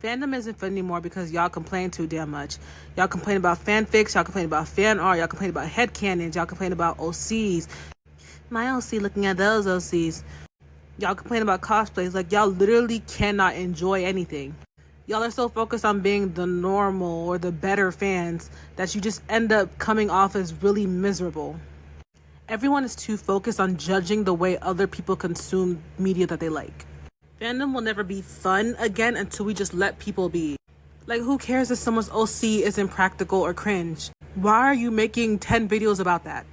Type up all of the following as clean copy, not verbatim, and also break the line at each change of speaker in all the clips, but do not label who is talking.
Fandom isn't fun anymore because y'all complain too damn much. Y'all complain about fanfics, y'all complain about fan art, y'all complain about headcanons, y'all complain about OCs. My OC looking at those OCs. Y'all complain about cosplays. Like, y'all literally cannot enjoy anything. Y'all are so focused on being the normal or the better fans that you just end up coming off as really miserable. Everyone is too focused on judging the way other people consume media that they like. Fandom will never be fun again until we just let people be. Like, who cares if someone's OC isn't practical or cringe? Why are you making 10 videos about that?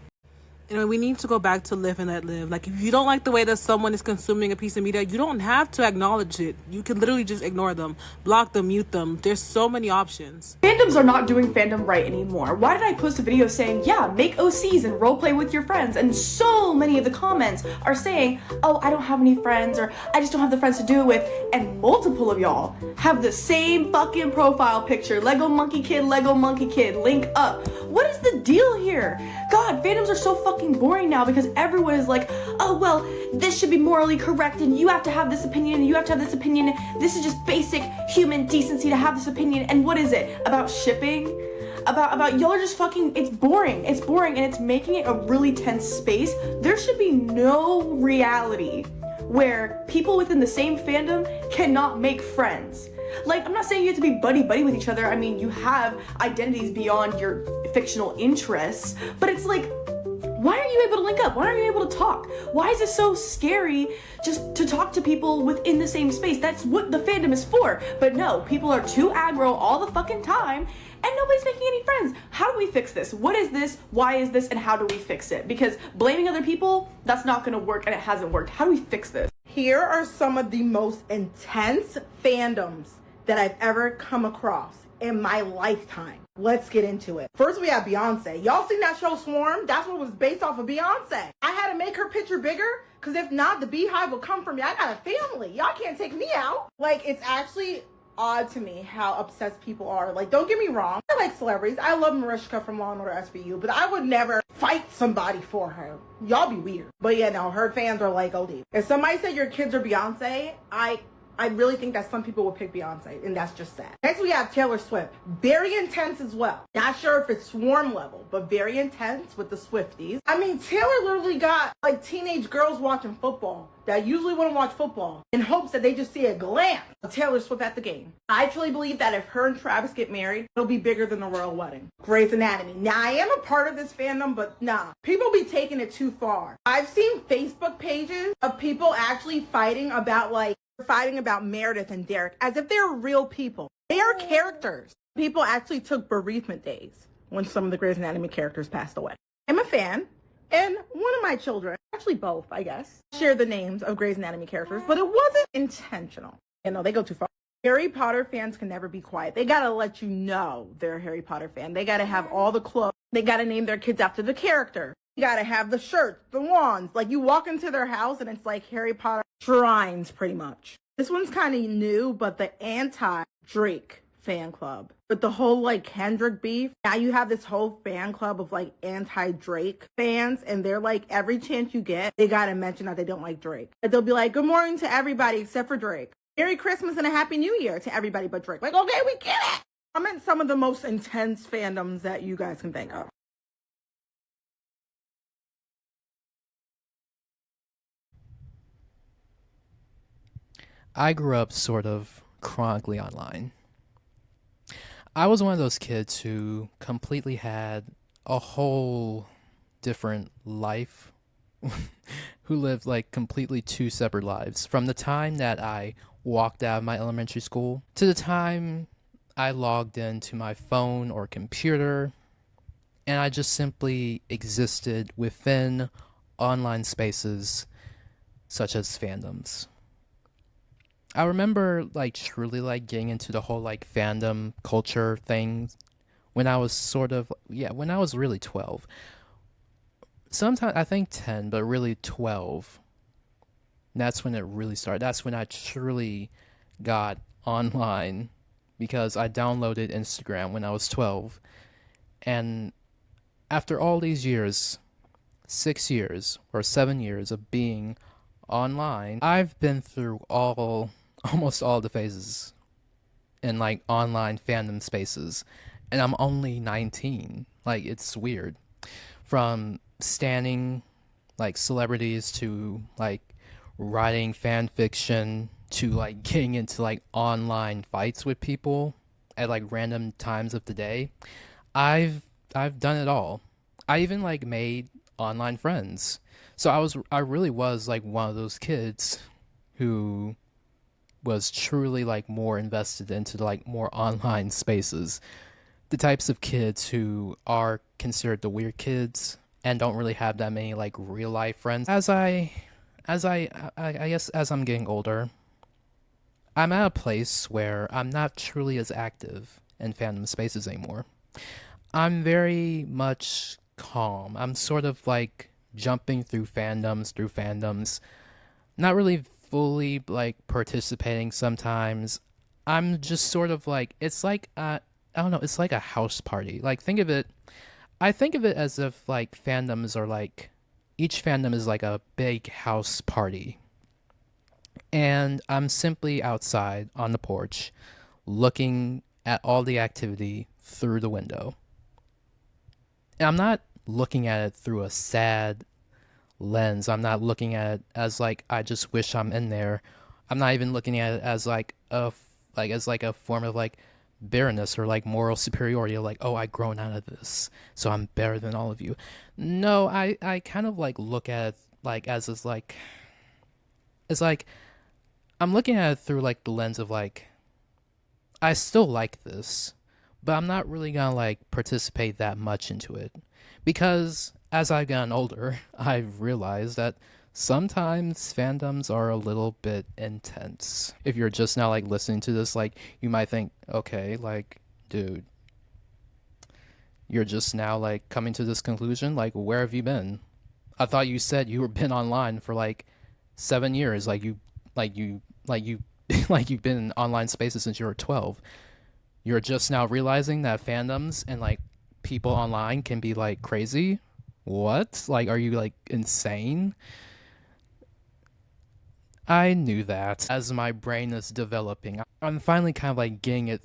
And we need to go back to live and let live. Like, if you don't like the way that someone is consuming a piece of media, you don't have to acknowledge it. You can literally just ignore them, block them, mute them. There's so many options.
Fandoms are not doing fandom right anymore. Why did I post a video saying, yeah, make OCs and roleplay with your friends? And so many of the comments are saying, oh, I don't have any friends, or I just don't have the friends to do it with. And multiple of y'all have the same fucking profile picture. Lego monkey kid, link up. What is the deal here? God, fandoms are so fucking boring now because everyone is like, oh, well, this should be morally correct and you have to have this opinion and you have to have this opinion. This is just basic human decency to have this opinion. And what is it? About shipping? About y'all are just fucking, it's boring and it's making it a really tense space. There should be no reality where people within the same fandom cannot make friends. Like, I'm not saying you have to be buddy-buddy with each other. I mean, you have identities beyond your fictional interests, but it's like, why aren't you able to link up? Why aren't you able to talk? Why is it so scary just to talk to people within the same space? That's what the fandom is for. But no, people are too aggro all the fucking time and nobody's making any friends. How do we fix this? What is this? Why is this? And how do we fix it? Because blaming other people, that's not gonna work and it hasn't worked. How do we fix this?
Here are some of the most intense fandoms that I've ever come across in my lifetime. Let's get into it. First, we have Beyonce. Y'all seen that show Swarm? That's what was based off of Beyonce. I had to make her picture bigger because if not, the beehive will come for me. I got a family. Y'all can't take me out. Like, it's actually odd to me how obsessed people are. Like, don't get me wrong. I like celebrities. I love Mariska from Law & Order SVU, but I would never fight somebody for her. Y'all be weird. But yeah, no, her fans are like OD. If somebody said your kids are Beyonce, I really think that some people will pick Beyonce, and that's just sad. Next, we have Taylor Swift. Very intense as well. Not sure if it's Swarm level, but very intense with the Swifties. I mean, Taylor literally got like teenage girls watching football that usually wouldn't watch football in hopes that they just see a glance of Taylor Swift at the game. I truly believe that if her and Travis get married, it'll be bigger than the royal wedding. Grey's Anatomy. Now, I am a part of this fandom, but nah. People be taking it too far. I've seen Facebook pages of people actually fighting about Meredith and Derek as if they're real people. They are characters. People actually took bereavement days when some of the Grey's Anatomy characters passed away. I'm a fan, and one of my children, actually both, I guess, share the names of Grey's Anatomy characters, but it wasn't intentional. You know, they go too far. Harry Potter fans can never be quiet. They gotta let you know they're a Harry Potter fan. They gotta have all the clothes. They gotta name their kids after the character. You gotta have the shirts, the wands. Like, you walk into their house and it's like Harry Potter shrines, pretty much. This one's kind of new, but the anti-Drake fan club. With the whole, like, Kendrick beef, now you have this whole fan club of, like, anti-Drake fans, and they're like, every chance you get, they gotta mention that they don't like Drake. And they'll be like, good morning to everybody except for Drake. Merry Christmas and a Happy New Year to everybody but Drake. Like, okay, we get it! I'm in some of the most intense fandoms that you guys can think of.
I grew up sort of chronically online. I was one of those kids who completely had a whole different life, who lived like completely two separate lives. From the time that I walked out of my elementary school to the time I logged into my phone or computer, and I just simply existed within online spaces such as fandoms. I remember like truly like getting into the whole like fandom culture thing when I was when I was really 12. Sometimes I think 10, but really 12. That's when it really started. That's when I truly got online because I downloaded Instagram when I was 12. And after all these years, 6 years or 7 years of being online, I've been through almost all the phases in like online fandom spaces, and I'm only 19. Like, it's weird. From standing like celebrities to like writing fan fiction to like getting into like online fights with people at like random times of the day. I've done it all. I even like made online friends. So I really was like one of those kids who was truly like more invested into like more online spaces. The types of kids who are considered the weird kids and don't really have that many like real life friends. I guess as I'm getting older, I'm at a place where I'm not truly as active in fandom spaces anymore. I'm very much calm. I'm sort of like jumping through fandoms, not really fully like participating sometimes. I'm just sort of like, it's like I don't know, it's like a house party. Like, I think of it as if like fandoms are like, each fandom is like a big house party. And I'm simply outside on the porch looking at all the activity through the window. And I'm not looking at it through a sad lens. I'm not looking at it as like I just wish I'm in there. I'm not even looking at it as like a form of like bitterness or like moral superiority, like, oh, I've grown out of this, so I'm better than all of you. No, I kind of like look at it like as is like, it's like I'm looking at it through like the lens of like, I still like this, but I'm not really gonna like participate that much into it. Because as I've gotten older, I've realized that sometimes fandoms are a little bit intense. If you're just now like listening to this, like you might think, okay, like, dude, you're just now like coming to this conclusion? Like, where have you been? I thought you said you were been online for like 7 years. Like you like you've been in online spaces since you were 12. You're just now realizing that fandoms and like people online can be like crazy? What? Like, are you like insane? I knew that as my brain is developing. I'm finally kind of like getting it.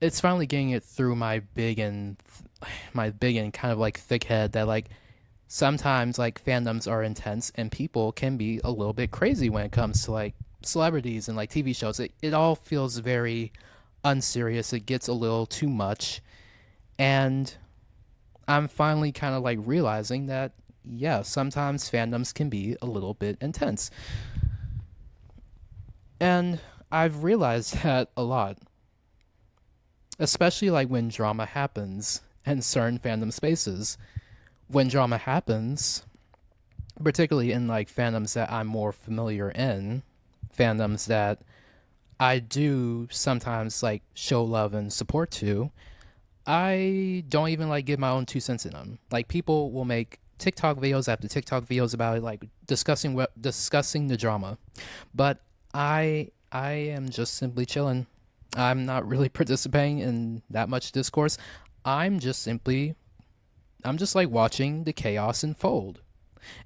It's finally getting it through my big and kind of like thick head that like sometimes like fandoms are intense and people can be a little bit crazy when it comes to like celebrities and like TV shows. It all feels very unserious. It gets a little too much. And I'm finally kind of like realizing that, yeah, sometimes fandoms can be a little bit intense. And I've realized that a lot, especially like when drama happens in certain fandom spaces. When drama happens, particularly in like fandoms that I'm more familiar in, fandoms that I do sometimes like show love and support to, I don't even like give my own 2 cents in them. Like, people will make TikTok videos after TikTok videos about it, like discussing the drama, but I am just simply chilling. I'm not really participating in that much discourse. I'm just like watching the chaos unfold,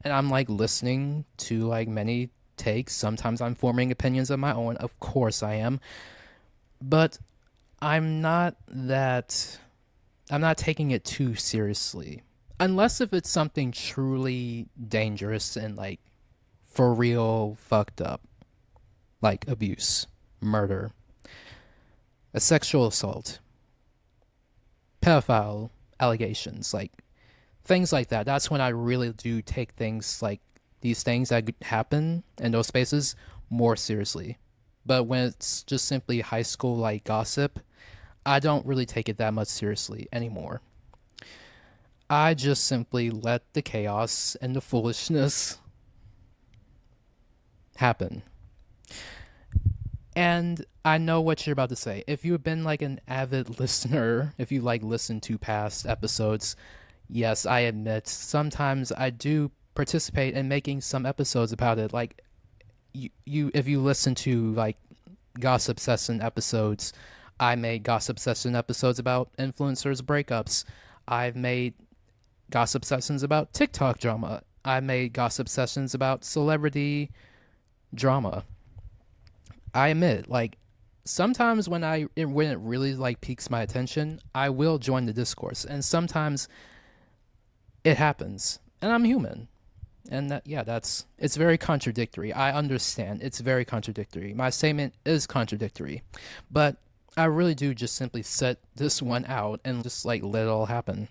and I'm like listening to like many takes. Sometimes I'm forming opinions of my own. Of course I am, but I'm not taking it too seriously. Unless if it's something truly dangerous and like for real fucked up. Like abuse, murder, a sexual assault, pedophile allegations, like things like that. That's when I really do take things like these things that happen in those spaces more seriously. But when it's just simply high school like gossip, I don't really take it that much seriously anymore. I just simply let the chaos and the foolishness happen. And I know what you're about to say. If you've been like an avid listener, if you like listen to past episodes, yes, I admit sometimes I do participate in making some episodes about it. Like you if you listen to like gossip session episodes, I made gossip session episodes about influencers breakups. I've made gossip sessions about TikTok drama. I made gossip sessions about celebrity drama. I admit, like, sometimes when it really like piques my attention, I will join the discourse, and sometimes it happens, and I'm human. And it's very contradictory. I understand it's very contradictory. My statement is contradictory, but I really do just simply set this one out and just like let it all happen.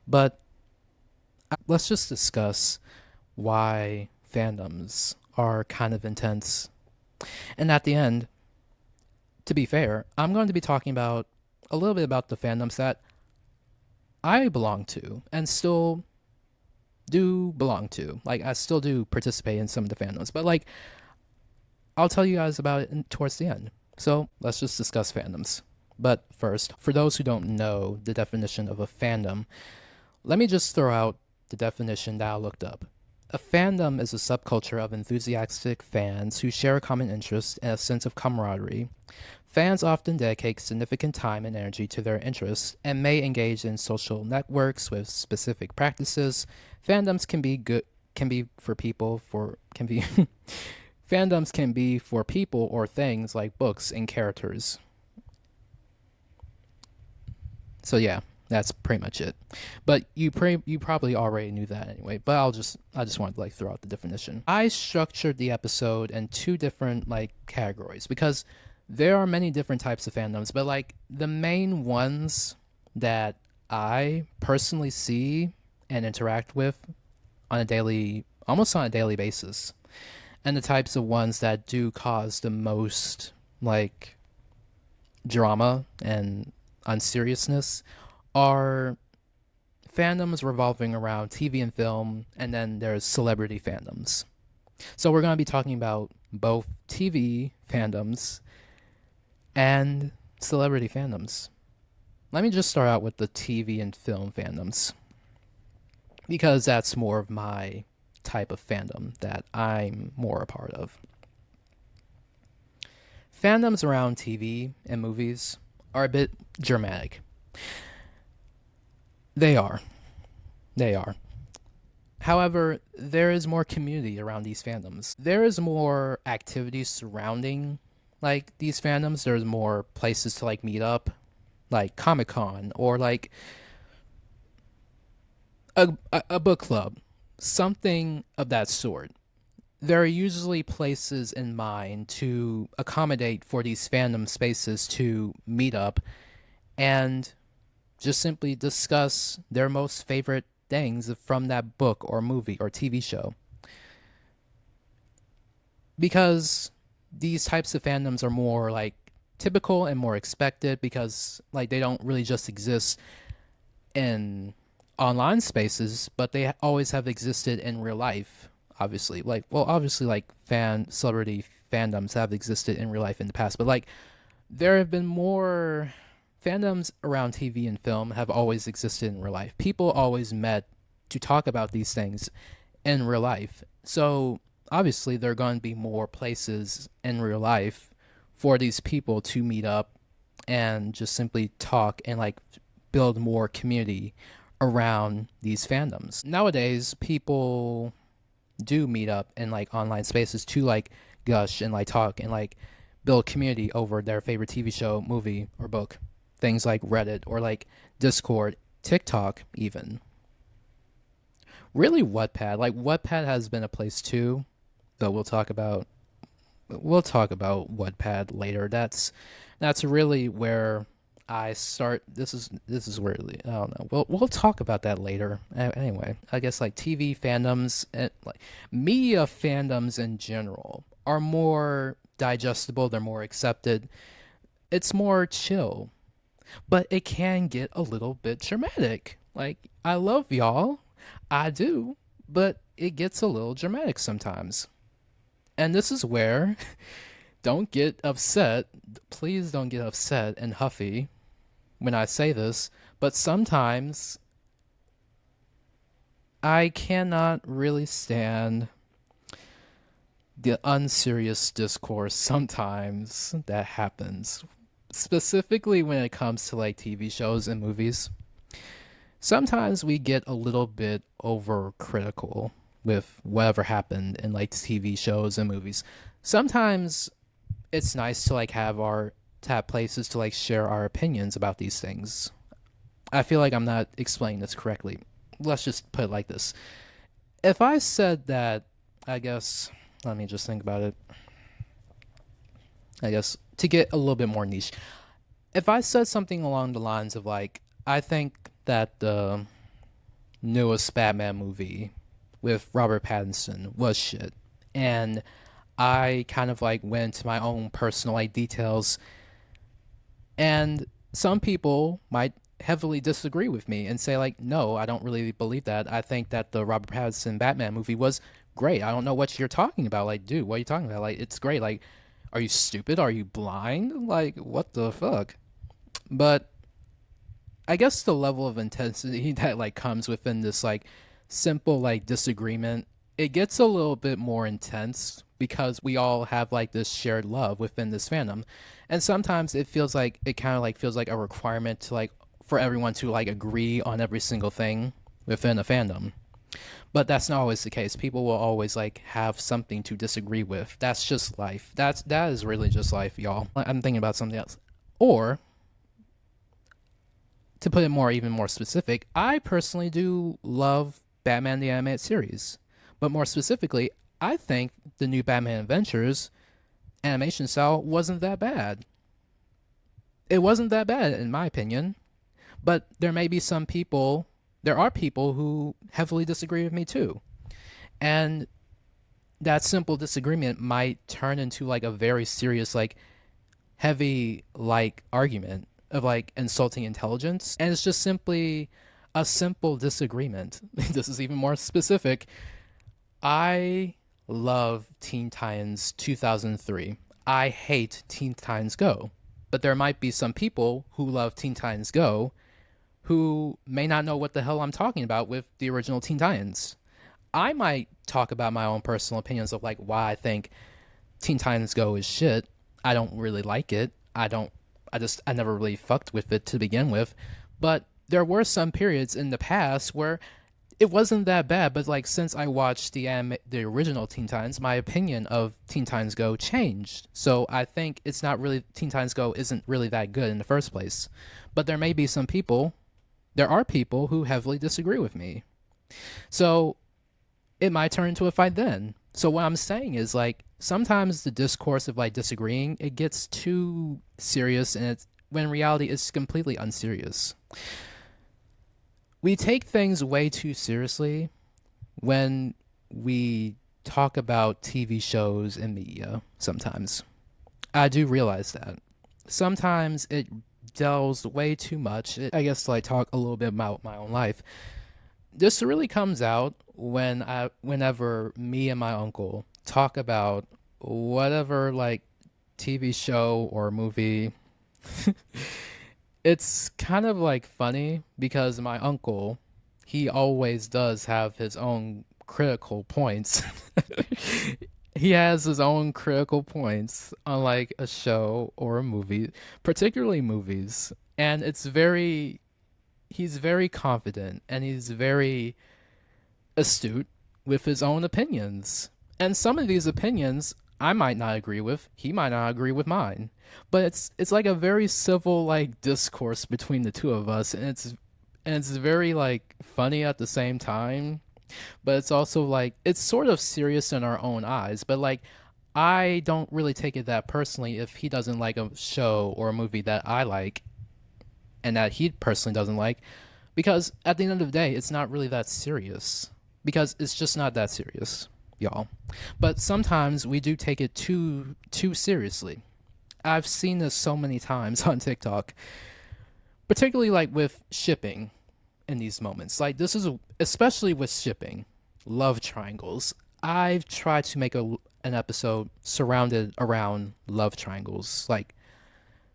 But let's just discuss why fandoms are kind of intense. And at the end, to be fair, I'm going to be talking about a little bit about the fandoms that I belong to and still do belong to. Like, I still do participate in some of the fandoms, but like, I'll tell you guys about it towards the end. So let's just discuss fandoms. But first, for those who don't know the definition of a fandom, let me just throw out the definition that I looked up. A fandom is a subculture of enthusiastic fans who share a common interest and a sense of camaraderie. Fans often dedicate significant time and energy to their interests and may engage in social networks with specific practices. Fandoms can be fandoms can be for people or things like books and characters. So yeah, that's pretty much it. But you probably already knew that anyway. But I just wanted to like throw out the definition. I structured the episode in two different like categories because there are many different types of fandoms, but like the main ones that I personally see and interact with almost on a daily basis, and the types of ones that do cause the most like drama and unseriousness are fandoms revolving around TV and film, and then there's celebrity fandoms. So we're going to be talking about both TV fandoms and celebrity fandoms. Let me just start out with the TV and film fandoms, because that's more of my type of fandom that I'm more a part of. Fandoms around TV and movies are a bit dramatic. They are. However, there is more community around these fandoms. There is more activities surrounding like these fandoms. There's more places to like meet up, like Comic-Con or like a book club, something of that sort. There are usually places in mind to accommodate for these fandom spaces to meet up and just simply discuss their most favorite things from that book or movie or TV show. Because these types of fandoms are more like typical and more expected, because like they don't really just exist in online spaces, but they always have existed in real life. Obviously like celebrity fandoms have existed in real life in the past, but like there have been more fandoms around TV and film have always existed in real life. People always met to talk about these things in real life. So obviously there are going to be more places in real life for these people to meet up and just simply talk and like build more community around these fandoms. Nowadays, people do meet up in like online spaces to like gush and like talk and like build community over their favorite TV show, movie, or book. Things like Reddit or like Discord, TikTok even. Really Wattpad. Like Wattpad has been a place too, but we'll talk about Wattpad later. That's really where I start. This is really, I don't know. We'll talk about that later. Anyway, I guess like TV fandoms and like media fandoms in general are more digestible. They're more accepted. It's more chill, but it can get a little bit dramatic. Like I love y'all, I do, but it gets a little dramatic sometimes. And this is where, don't get upset. Please don't get upset and huffy when I say this, but sometimes I cannot really stand the unserious discourse sometimes that happens, specifically when it comes to like TV shows and movies. Sometimes we get a little bit overcritical with whatever happened in like TV shows and movies. Sometimes it's nice to like have places to like share our opinions about these things. I feel like I'm not explaining this correctly. Let's just put it like this. If I said that, I guess, let me just think about it. I guess to get a little bit more niche, if I said something along the lines of like, I think that the newest Batman movie with Robert Pattinson was shit, and I kind of like went into my own personal like details, and some people might heavily disagree with me and say like, no, I don't really believe that. I think that the Robert Pattinson Batman movie was great. I don't know what you're talking about. Like, dude, what are you talking about? Like, it's great. Like, are you stupid? Are you blind? Like, what the fuck? But I guess the level of intensity that like comes within this like simple like disagreement, it gets a little bit more intense because we all have like this shared love within this fandom. And sometimes it feels like it kind of like feels like a requirement to like for everyone to like agree on every single thing within a fandom. But that's not always the case. People will always like have something to disagree with. That's just life. That is really just life, y'all. I'm thinking about something else. Or to put it even more specific, I personally do love Batman the Animated Series. But more specifically, I think the new Batman Adventures animation style wasn't that bad. It wasn't that bad, in my opinion. But there are people who heavily disagree with me too. And that simple disagreement might turn into like a very serious, like heavy like argument of like insulting intelligence. And it's just simply a simple disagreement. This is even more specific. I love Teen Titans 2003. I hate Teen Titans Go. But there might be some people who love Teen Titans Go who may not know what the hell I'm talking about with the original Teen Titans. I might talk about my own personal opinions of like why I think Teen Titans Go is shit. I don't really like it. I never really fucked with it to begin with. But there were some periods in the past where it wasn't that bad, but like since I watched the original Teen Titans, my opinion of Teen Titans Go changed. So I think Teen Titans Go isn't really that good in the first place. But there are people who heavily disagree with me. So it might turn into a fight then. So what I'm saying is like sometimes the discourse of like disagreeing, it gets too serious, and when in reality it's completely unserious. We take things way too seriously when we talk about TV shows and media sometimes. I do realize that. Sometimes it delves way too much. I guess to like talk a little bit about my own life. This really comes out whenever me and my uncle talk about whatever like TV show or movie. It's kind of like funny because my uncle, he always does have his own critical points. He has his own critical points on like a show or a movie, particularly movies. And he's very confident and he's very astute with his own opinions. And some of these opinions I might not agree with, he might not agree with mine. But it's like a very civil like discourse between the two of us, and it's very like funny at the same time. But it's also like it's sort of serious in our own eyes, but like I don't really take it that personally if he doesn't like a show or a movie that I like and that he personally doesn't like, because at the end of the day it's not really that serious, because it's just not that serious, y'all. But sometimes we do take it too seriously. I've seen this so many times on TikTok, particularly like with shipping in these moments. Like this is especially with shipping, love triangles. I've tried to make an episode surrounded around love triangles. Like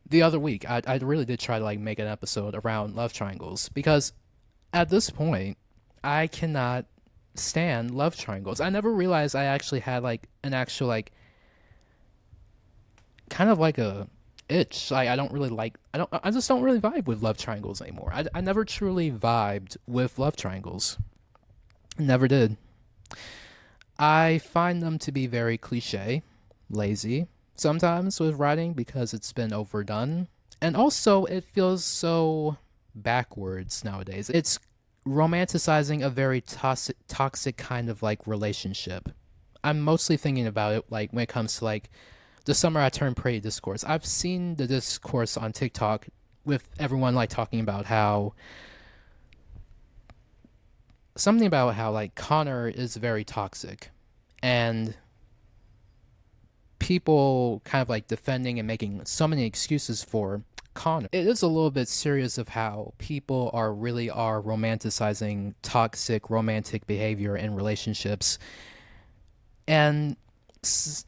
the other week, I really did try to like make an episode around love triangles, because at this point, I cannot stand love triangles. I never realized I actually had like an actual like kind of like a itch. Like I just don't really vibe with love triangles anymore. I never truly vibed with love triangles. Never did. I find them to be very cliche, lazy, sometimes with writing because it's been overdone. And also, it feels so backwards nowadays. It's romanticizing a very toxic kind of like relationship. I'm mostly thinking about it like when it comes to like the summer I turned pretty discourse. I've seen the discourse on TikTok with everyone like talking about how something about how like Connor is very toxic and people kind of like defending and making so many excuses for Connor. It is a little bit serious of how people are romanticizing toxic romantic behavior in relationships, and it's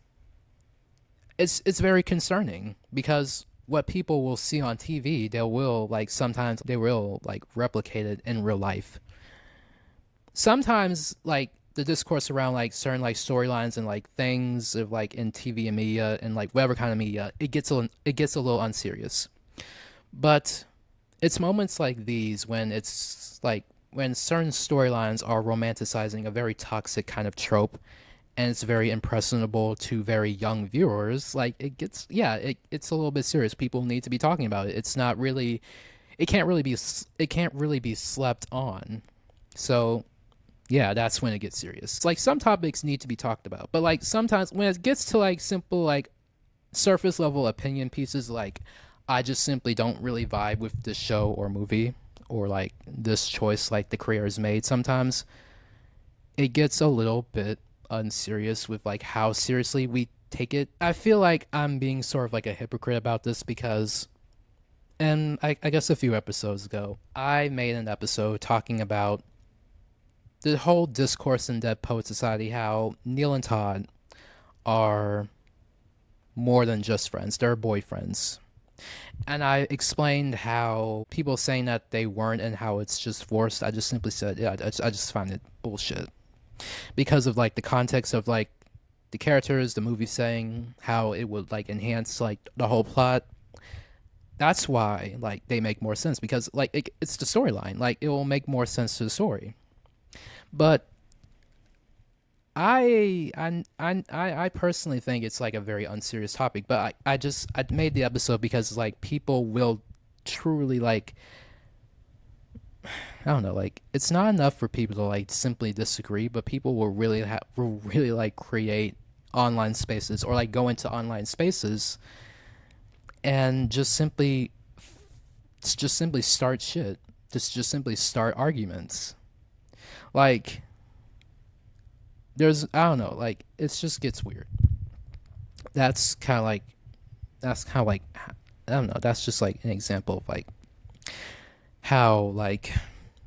very concerning because what people will see on TV, sometimes they will like replicate it in real life. Sometimes like the discourse around like certain like storylines and like things of like in TV and media and like whatever kind of media, it gets a little unserious. But it's moments like these when it's like when certain storylines are romanticizing a very toxic kind of trope and it's very impressionable to very young viewers, like it's a little bit serious. People need to be talking about it. It's not really it can't really be slept on. So yeah, that's when it gets serious. Like some topics need to be talked about, but like sometimes when it gets to like simple like surface level opinion pieces, like I just simply don't really vibe with this show or movie or like this choice like the creators made. Sometimes it gets a little bit unserious with like how seriously we take it. I feel like I'm being sort of like a hypocrite about this because, and I guess a few episodes ago, I made an episode talking about the whole discourse in Dead Poet Society, how Neil and Todd are more than just friends, they're boyfriends. And I explained how people saying that they weren't and how it's just forced, I just simply said, yeah, I just find it bullshit. Because of like the context of like the characters, the movie saying how it would like enhance like the whole plot. That's why like they make more sense because like it's the storyline. Like it will make more sense to the story. But I personally think it's like a very unserious topic, but I made the episode because like people will truly like, I don't know, like it's not enough for people to like simply disagree, but people will really like create online spaces or like go into online spaces and just simply start shit. Just simply start arguments. Like I don't know, like it just gets weird. That's kind of like I don't know, that's just like an example of like how like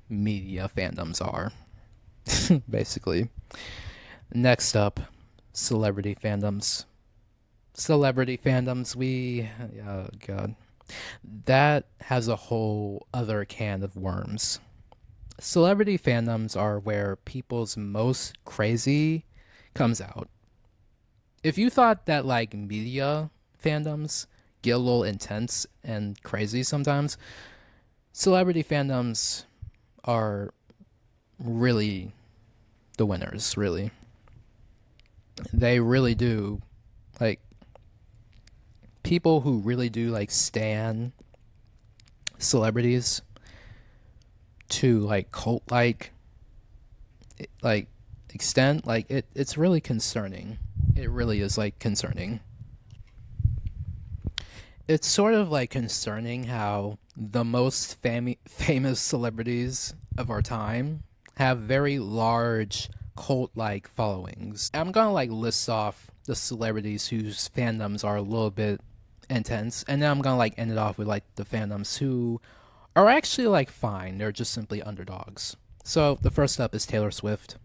media fandoms are basically. Next up, celebrity fandoms. Oh god, that has a whole other can of worms. Celebrity fandoms are where people's most crazy comes out. If you thought that like media fandoms get a little intense and crazy sometimes, celebrity fandoms are really the winners, really. They really do. Like people who really do like stan celebrities to like cult like extent, like it's really concerning. It really is like concerning. It's sort of like concerning how the most famous celebrities of our time have very large cult like followings. I'm gonna like list off the celebrities whose fandoms are a little bit intense, and then I'm gonna like end it off with like the fandoms who are actually like fine. They're just simply underdogs. So the first up is Taylor Swift.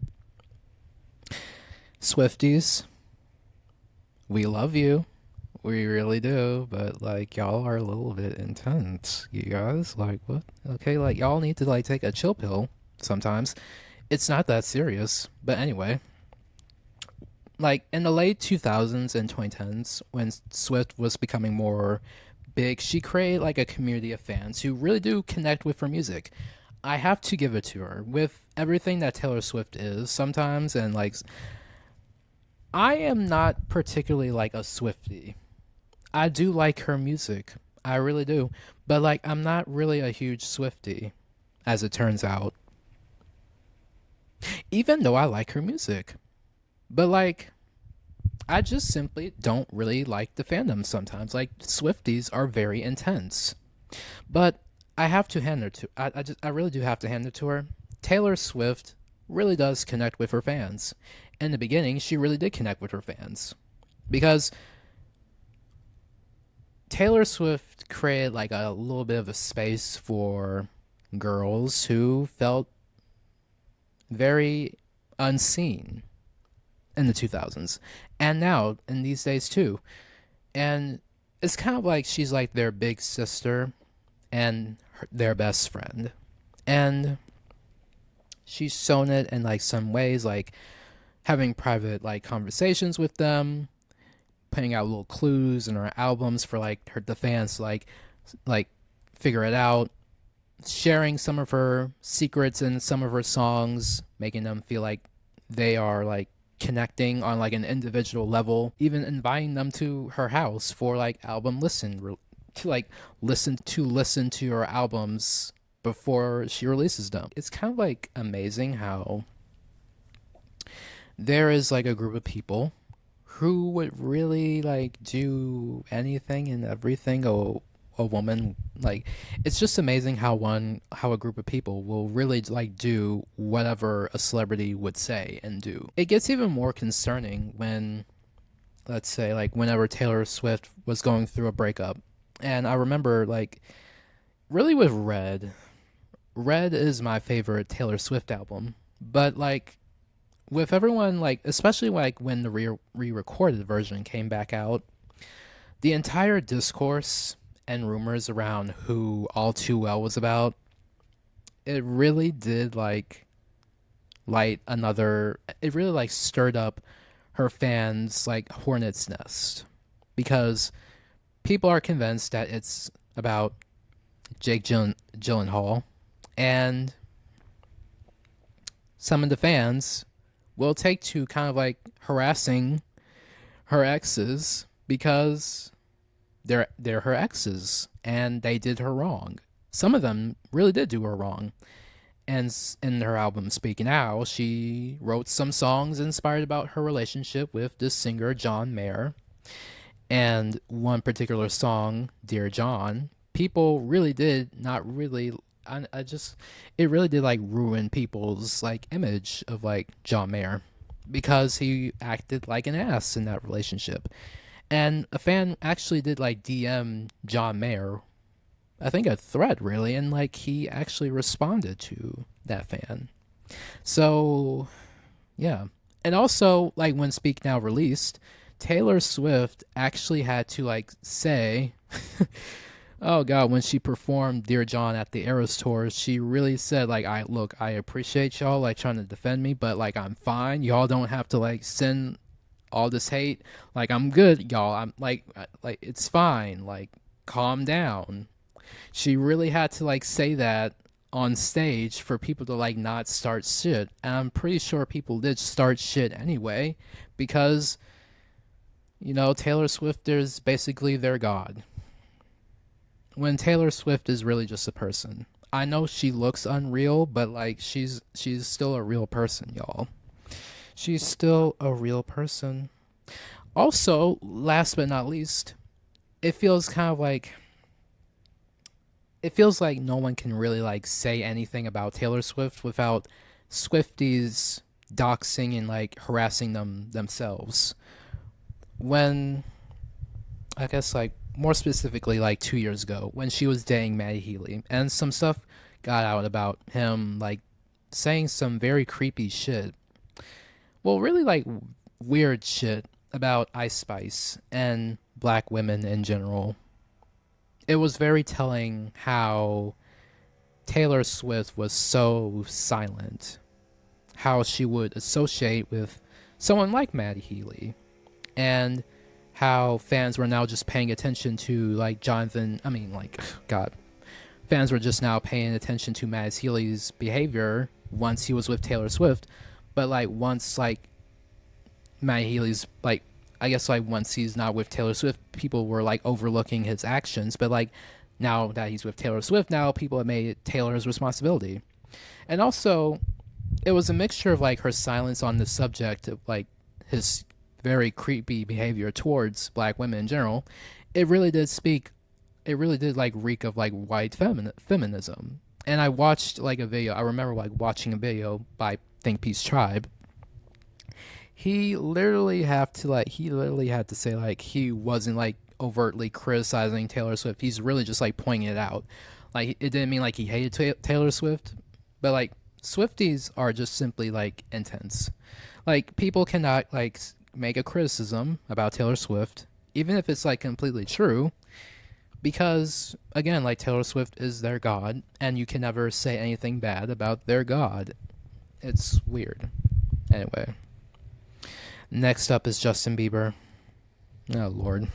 Swifties, we love you. We really do, but like y'all are a little bit intense. You guys, like what? Okay, like y'all need to like take a chill pill sometimes. It's not that serious. But anyway, like in the late 2000s and 2010s when Swift was becoming more big, she created like a community of fans who really do connect with her music. I have to give it to her with everything that Taylor Swift is sometimes, and like I am not particularly like a Swiftie. I do like her music. I really do. But like I'm not really a huge Swiftie, as it turns out. Even though I like her music. But like I just simply don't really like the fandom sometimes. Like Swifties are very intense. But I have to hand her to I really do have to hand it to her. Taylor Swift really does connect with her fans. In the beginning, she really did connect with her fans. Because Taylor Swift created like a little bit of a space for girls who felt very unseen in the 2000s and now in these days too. And it's kind of like she's like their big sister and their best friend. And she's shown it in like some ways, like having private like conversations with them, putting out little clues in her albums for like the fans to like figure it out, sharing some of her secrets in some of her songs, making them feel like they are like connecting on like an individual level, even inviting them to her house for like album to like listen to her albums before she releases them. It's kind of like amazing how there is like a group of people who would really like do anything and everything a woman like. It's just amazing how a group of people will really like do whatever a celebrity would say and do. It gets even more concerning when, let's say, like whenever Taylor Swift was going through a breakup. And I remember like really with Red is my favorite Taylor Swift album, but like with everyone, like especially like when the re-recorded version came back out, the entire discourse and rumors around who All Too Well was about, it really did like it really like stirred up her fans like hornet's nest, because people are convinced that it's about Jake Gyllenhaal, and some of the fans will take to kind of like harassing her exes because they're her exes and they did her wrong. Some of them really did do her wrong. And in her album Speaking Out, she wrote some songs inspired about her relationship with this singer John Mayer. And one particular song, Dear John, people really did not really it really did like ruin people's like image of like John Mayer, because he acted like an ass in that relationship. And a fan actually did like DM John Mayer, I think a thread really, and like he actually responded to that fan. So yeah. And also like when Speak Now released, Taylor Swift actually had to like say oh god, when she performed Dear John at the Eras tour, she really said like, I appreciate y'all like trying to defend me, but like I'm fine. Y'all don't have to like send all this hate. Like I'm good, y'all. I'm like it's fine. Like calm down. She really had to like say that on stage for people to like not start shit. And I'm pretty sure people did start shit anyway, because you know, Taylor Swift is basically their god. When Taylor Swift is really just a person. I know she looks unreal, but like she's still a real person, y'all. She's still a real person. Also, last but not least, it feels like no one can really like say anything about Taylor Swift without Swifties doxing and like harassing themselves. When, I guess like more specifically like 2 years ago, when she was dating Maddie Healy, and some stuff got out about him like saying some very creepy shit. Well, really like weird shit about Ice Spice and black women in general. It was very telling how Taylor Swift was so silent, how she would associate with someone like Maddie Healy, and how fans were now just paying attention to like fans were just now paying attention to Maddie Healy's behavior once he was with Taylor Swift, but like once like Maddie Healy's like I guess like once he's not with Taylor Swift, people were like overlooking his actions, but like now that he's with Taylor Swift, now people have made it Taylor's responsibility. And also, it was a mixture of like her silence on the subject of like his very creepy behavior towards black women in general. It really did speak. It really did like reek of like white feminism. And I watched like a video. I remember like watching a video by Think Peace Tribe. He literally had to say like he wasn't like overtly criticizing Taylor Swift. He's really just like pointing it out. Like it didn't mean like he hated Taylor Swift, but like Swifties are just simply like intense. Like people cannot like make a criticism about Taylor Swift, even if it's like completely true, because again, like Taylor Swift is their god, and you can never say anything bad about their god. It's weird. Anyway, next up is Justin Bieber. Oh Lord.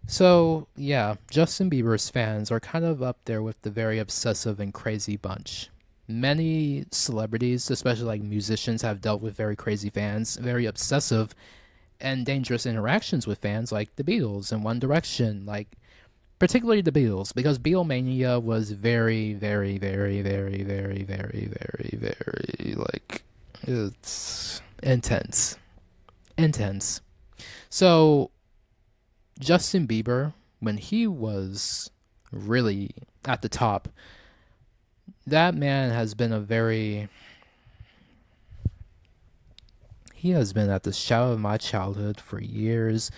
So yeah, Justin Bieber's fans are kind of up there with the very obsessive and crazy bunch. Many celebrities, especially like musicians, have dealt with very crazy fans, very obsessive and dangerous interactions with fans, like the Beatles and One Direction, like particularly the Beatles, because Beatlemania was very, very, very, very, very, very, very, very, like, it's intense. Intense. So, Justin Bieber, when he was really at the top, that man has been he has been at the shadow of my childhood for years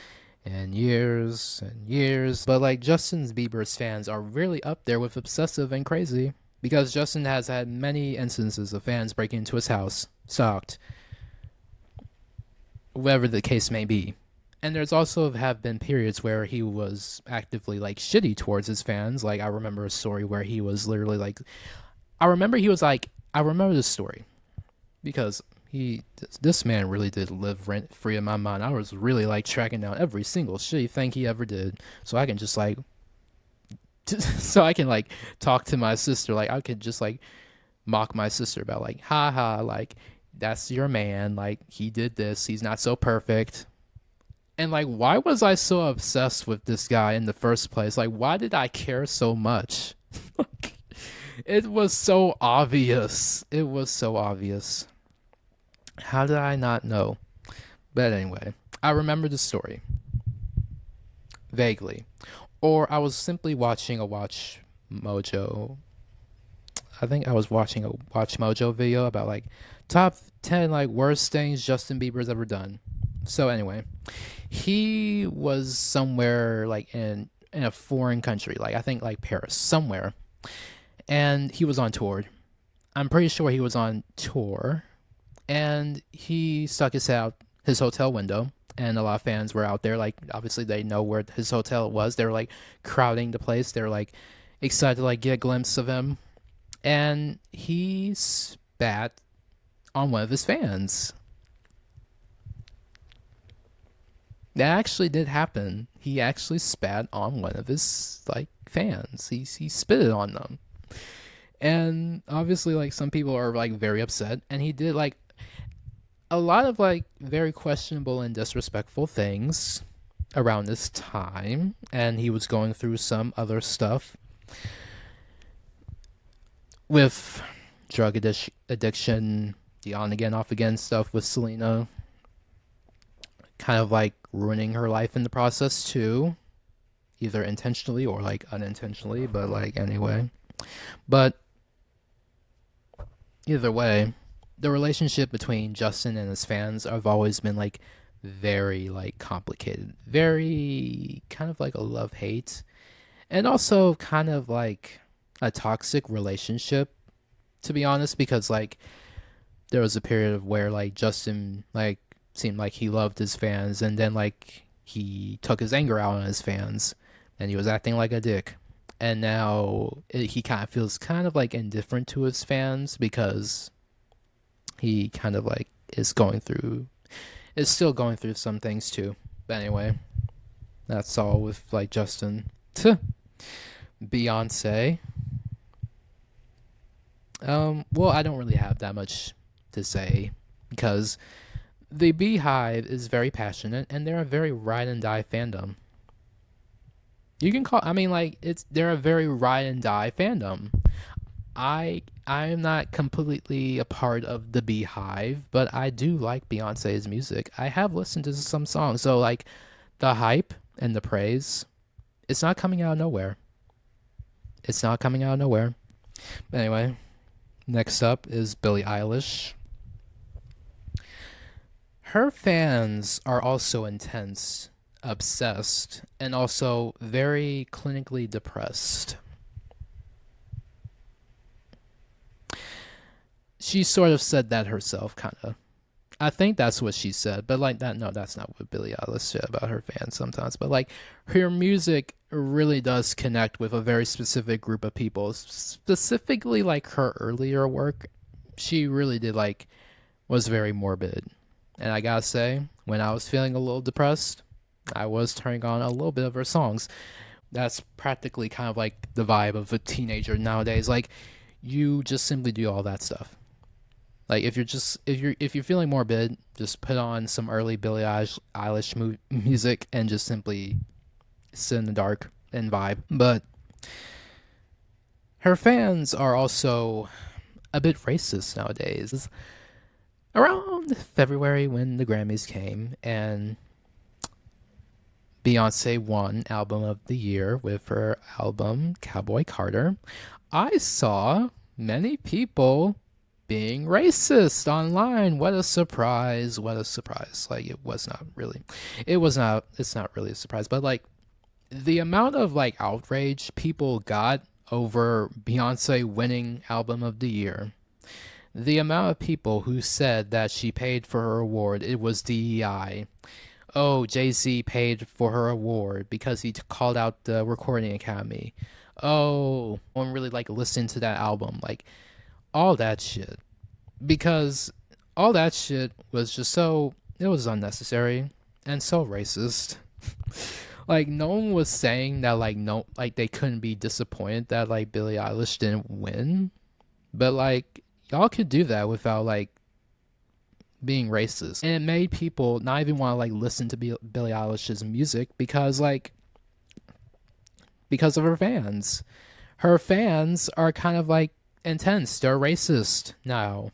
and years and years. But like Justin Bieber's fans are really up there with obsessive and crazy, because Justin has had many instances of fans breaking into his house, stalked, whatever the case may be. And there's also have been periods where he was actively like shitty towards his fans. Like I remember a story where he was literally like, I remember this story because this man really did live rent free in my mind. I was really like tracking down every single shitty thing he ever did, so I can just like, so I can like talk to my sister. Like I could just like mock my sister about like, haha, like that's your man. Like he did this. He's not so perfect. And like, why was I so obsessed with this guy in the first place? Like, why did I care so much? It was so obvious. It was so obvious. How did I not know? But anyway, I remember the story. Vaguely. Or I was simply watching a Watch Mojo. I think I was watching a Watch Mojo video about like top 10 like worst things Justin Bieber's ever done. So anyway, he was somewhere like in a foreign country, like I think like Paris, somewhere. And he was on tour. I'm pretty sure he was on tour. And he stuck his head out his hotel window, and a lot of fans were out there. Like, obviously, they know where his hotel was. They were like crowding the place. They were like excited to like get a glimpse of him. And he spat on one of his fans. That actually did happen. He actually spat on one of his like fans. He spit it on them. And obviously, like, some people are like very upset, and he did like a lot of like very questionable and disrespectful things around this time, and he was going through some other stuff with drug addiction, the on again off again stuff with Selena, kind of like ruining her life in the process too, either intentionally or like unintentionally, but like anyway. But either way, the relationship between Justin and his fans have always been like very like complicated, very kind of like a love-hate, and also kind of like a toxic relationship, to be honest, because like there was a period of where like Justin like seemed like he loved his fans, and then like he took his anger out on his fans and he was acting like a dick. And now he kind of feels kind of like indifferent to his fans because he kind of like is still going through some things too. But anyway, that's all with like Justin. Beyonce. Well, I don't really have that much to say because The Beehive is very passionate, and they're a very ride and die fandom. You can call, I mean, like, they're a very ride and die fandom. I'm not completely a part of the Beehive, but I do like Beyonce's music. I have listened to some songs, so like the hype and the praise, it's not coming out of nowhere. It's not coming out of nowhere. But anyway, next up is Billie Eilish. Her fans are also intense, obsessed, and also very clinically depressed. She sort of said that herself, kind of. I think that's what she said, but like that, no, that's not what Billie Eilish said about her fans sometimes. But like her music really does connect with a very specific group of people. Specifically, like her earlier work, she really did was very morbid. And I gotta say, when I was feeling a little depressed, I was turning on a little bit of her songs. That's practically kind of like the vibe of a teenager nowadays. Like you just simply do all that stuff. Like if you're feeling morbid, just put on some early Billie Eilish music and just simply sit in the dark and vibe. But her fans are also a bit racist nowadays. Around February when the Grammys came and Beyonce won Album of the Year with her album Cowboy Carter, I saw many people being racist online. What a surprise. What a surprise. Like it's not really a surprise, but like the amount of like outrage people got over Beyonce winning Album of the Year, the amount of people who said that she paid for her award, it was DEI. Oh, Jay-Z paid for her award because he called out the Recording Academy. Oh, one really like listened to that album. Like all that shit. Because all that shit was just it was unnecessary and so racist. Like no one was saying that they couldn't be disappointed that like Billie Eilish didn't win. But like y'all could do that without like being racist. And it made people not even want to like listen to Billie Eilish's music because of her fans. Her fans are kind of like intense. They're racist now.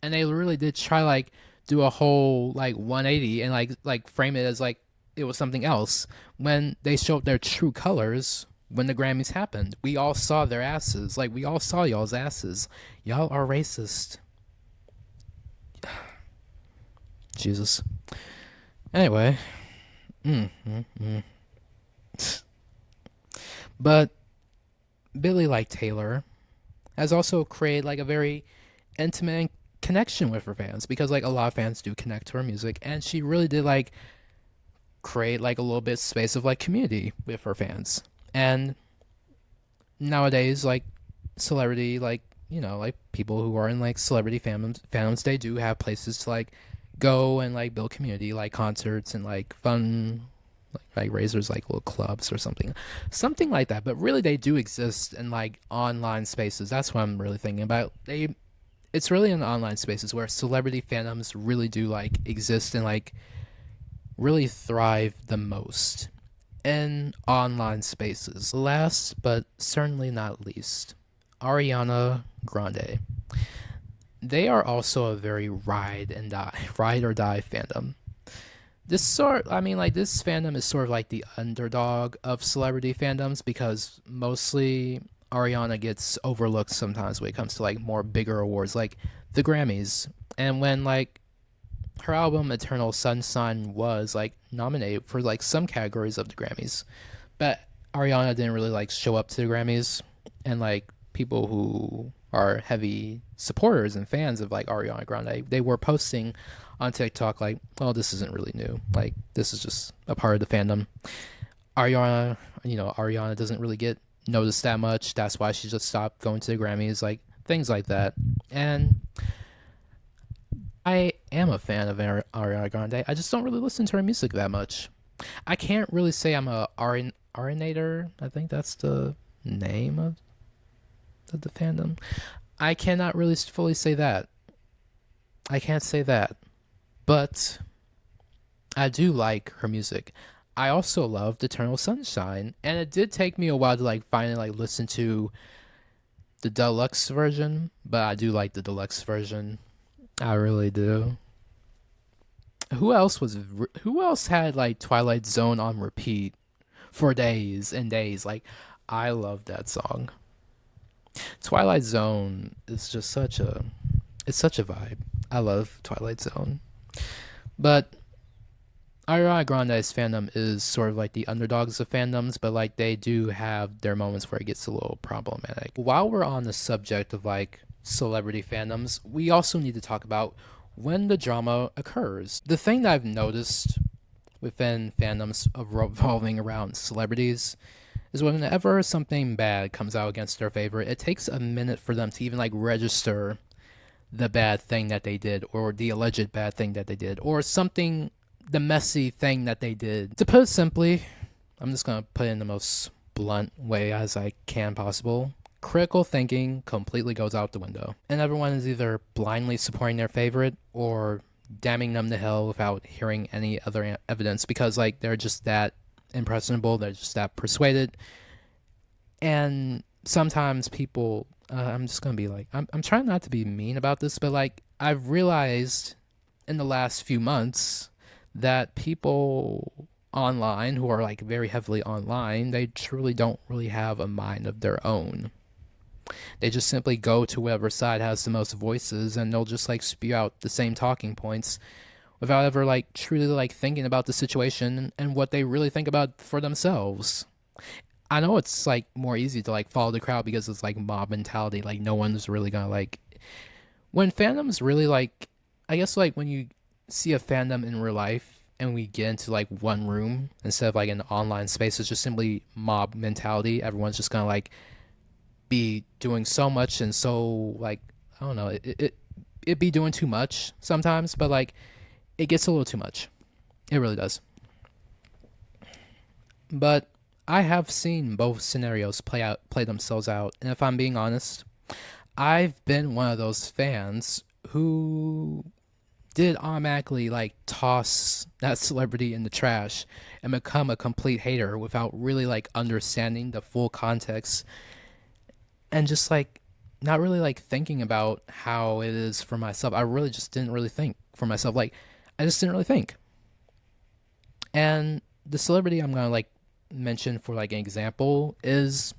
And they really did try like do a whole like 180 and like frame it as like it was something else when they showed their true colors when the Grammys happened. We all saw their asses. Like we all saw y'all's asses. Y'all are racist. Jesus. Anyway. But Billie, like Taylor, has also created like a very intimate connection with her fans because like a lot of fans do connect to her music, and she really did like create like a little bit space of like community with her fans. And nowadays, like celebrity, like like people who are in like celebrity fandoms, they do have places to like go and like build community, like concerts and like fun like raisers, like little clubs or something like that. But really they do exist in like online spaces. That's what I'm really thinking about. It's really in the online spaces where celebrity fandoms really do like exist and like really thrive the most in online spaces. Last but certainly not least, Ariana Grande. They are also a very ride or die fandom. This fandom is sort of like the underdog of celebrity fandoms because mostly Ariana gets overlooked sometimes when it comes to like more bigger awards like the Grammys. And when like her album Eternal Sunshine was like nominated for like some categories of the Grammys, but Ariana didn't really like show up to the Grammys, and like people who are heavy supporters and fans of like Ariana Grande, they were posting on TikTok like, well, this isn't really new. Like this is just a part of the fandom. Ariana doesn't really get noticed that much. That's why she just stopped going to the Grammys, like things like that. And I am a fan of Ariana Grande. I just don't really listen to her music that much. I can't really say I'm a Arinator. I think that's the name of the fandom. I cannot really fully say that. I can't say that. But I do like her music. I also loved Eternal Sunshine, and it did take me a while to like finally like listen to the deluxe version, but I do like the deluxe version. I really do. Who else had like Twilight Zone on repeat for days and days? Like I love that song. Twilight Zone is just such a vibe. I love Twilight Zone. But Ariana Grande's fandom is sort of like the underdogs of fandoms, but like they do have their moments where it gets a little problematic. While we're on the subject of like celebrity fandoms, we also need to talk about when the drama occurs. The thing that I've noticed within fandoms revolving around celebrities is whenever something bad comes out against their favorite, it takes a minute for them to even like register the bad thing that they did, or the alleged bad thing that they did, or something, the messy thing that they did. To put it simply, I'm just gonna put it in the most blunt way as I can possible. Critical thinking completely goes out the window, and everyone is either blindly supporting their favorite or damning them to hell without hearing any other evidence, because like they're just that impressionable, they're just that persuaded. And sometimes people, I'm just gonna be like, I'm trying not to be mean about this, but like I've realized in the last few months that people online who are like very heavily online, they truly don't really have a mind of their own. They just simply go to whatever side has the most voices, and they'll just like spew out the same talking points without ever like truly like thinking about the situation and what they really think about for themselves. I know it's like more easy to like follow the crowd because it's like mob mentality. Like no one's really gonna like, when fandoms really like, I guess like when you see a fandom in real life and we get into like one room instead of like an online space, it's just simply mob mentality. Everyone's just gonna like be doing so much, and so like I don't know, it be doing too much sometimes, but like it gets a little too much. It really does. But I have seen both scenarios play themselves out, and if I'm being honest, I've been one of those fans who did automatically like toss that celebrity in the trash and become a complete hater without really like understanding the full context, and just like not really like thinking about how it is for myself. I really just didn't really think for myself. Like I just didn't really think. And the celebrity I'm gonna like mention for like an example is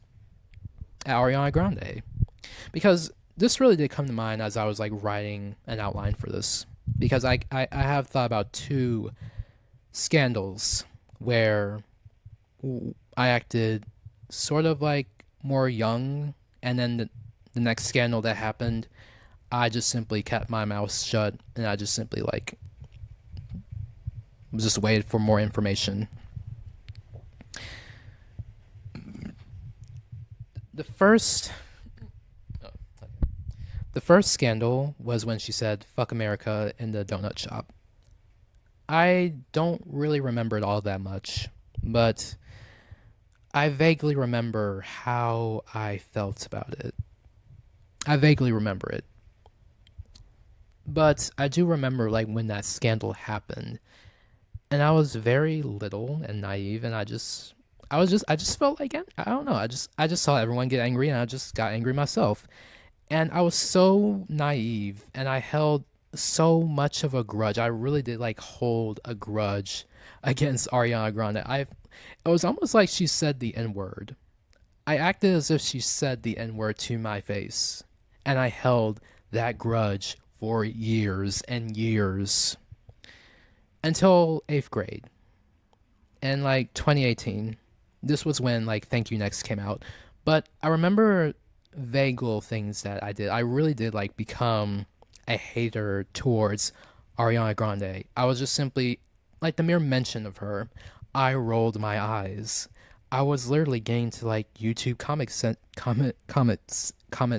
Ariana Grande, because this really did come to mind as I was like writing an outline for this, because I have thought about two scandals where I acted sort of like more young, and then the next scandal that happened, I just simply kept my mouth shut, and I just simply like just waited for more information. The first scandal was when she said "fuck America" in the donut shop. I don't really remember it all that much, but I vaguely remember how I felt about it. I vaguely remember it. But I do remember like when that scandal happened, and I was very little and naive, and I just felt like, I don't know, I just saw everyone get angry, and I just got angry myself. And I was so naive, and I held so much of a grudge. I really did like hold a grudge against Ariana Grande. It was almost like she said the N-word. I acted as if she said the N-word to my face, and I held that grudge for years and years until 8th grade. And like 2018, this was when like Thank You Next came out. But I remember vague little things that I did. I really did like become a hater towards Ariana Grande. I was just simply like, the mere mention of her, I rolled my eyes. I was literally getting to like YouTube comment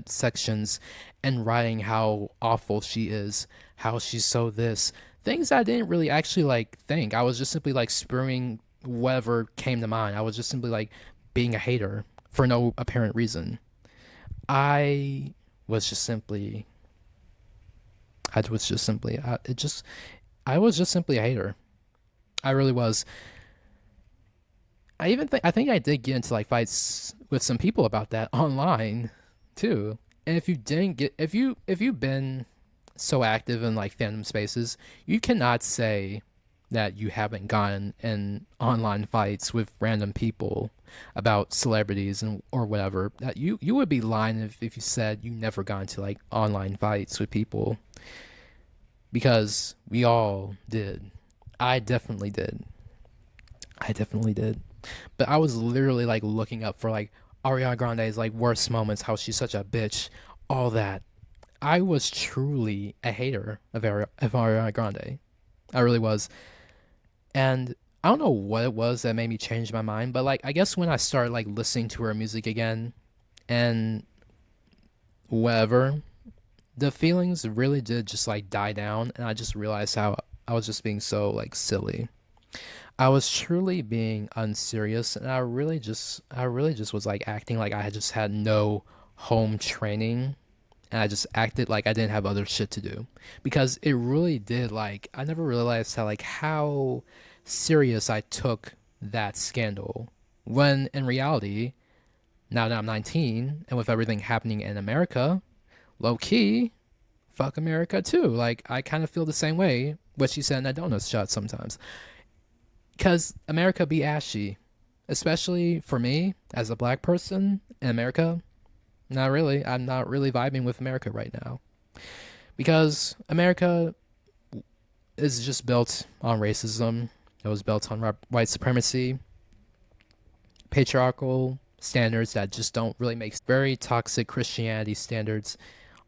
sections and writing how awful she is, how she's so this, things I didn't really actually like think. I was just simply like spewing whatever came to mind. I was just simply like being a hater for no apparent reason. I was just simply, it just, I was just simply a hater. I really was. I think I did get into like fights with some people about that online too. And if you didn't get if you've been so active in like fandom spaces, you cannot say that you haven't gotten in online fights with random people about celebrities and or whatever. That you would be lying if you said you never got into like online fights with people, because we all did. I definitely did. I definitely did. But I was literally like looking up for like Ariana Grande's like worst moments, how she's such a bitch, all that. I was truly a hater of Ariana Grande. I really was. And I don't know what it was that made me change my mind, but like I guess when I started like listening to her music again and whatever, the feelings really did just like die down, and I just realized how I was just being so like silly. I was truly being unserious, and I really just was like acting like I had just had no home training, and I just acted like I didn't have other shit to do, because it really did, like, I never realized how serious I took that scandal, when in reality, now that I'm 19 and with everything happening in America, low key, fuck America too. Like, I kind of feel the same way what she said in that donut shot sometimes. Because America be ashy, especially for me as a black person in America. Not really. I'm not really vibing with America right now. Because America is just built on racism. It was built on white supremacy, patriarchal standards that just don't really make very toxic Christianity standards,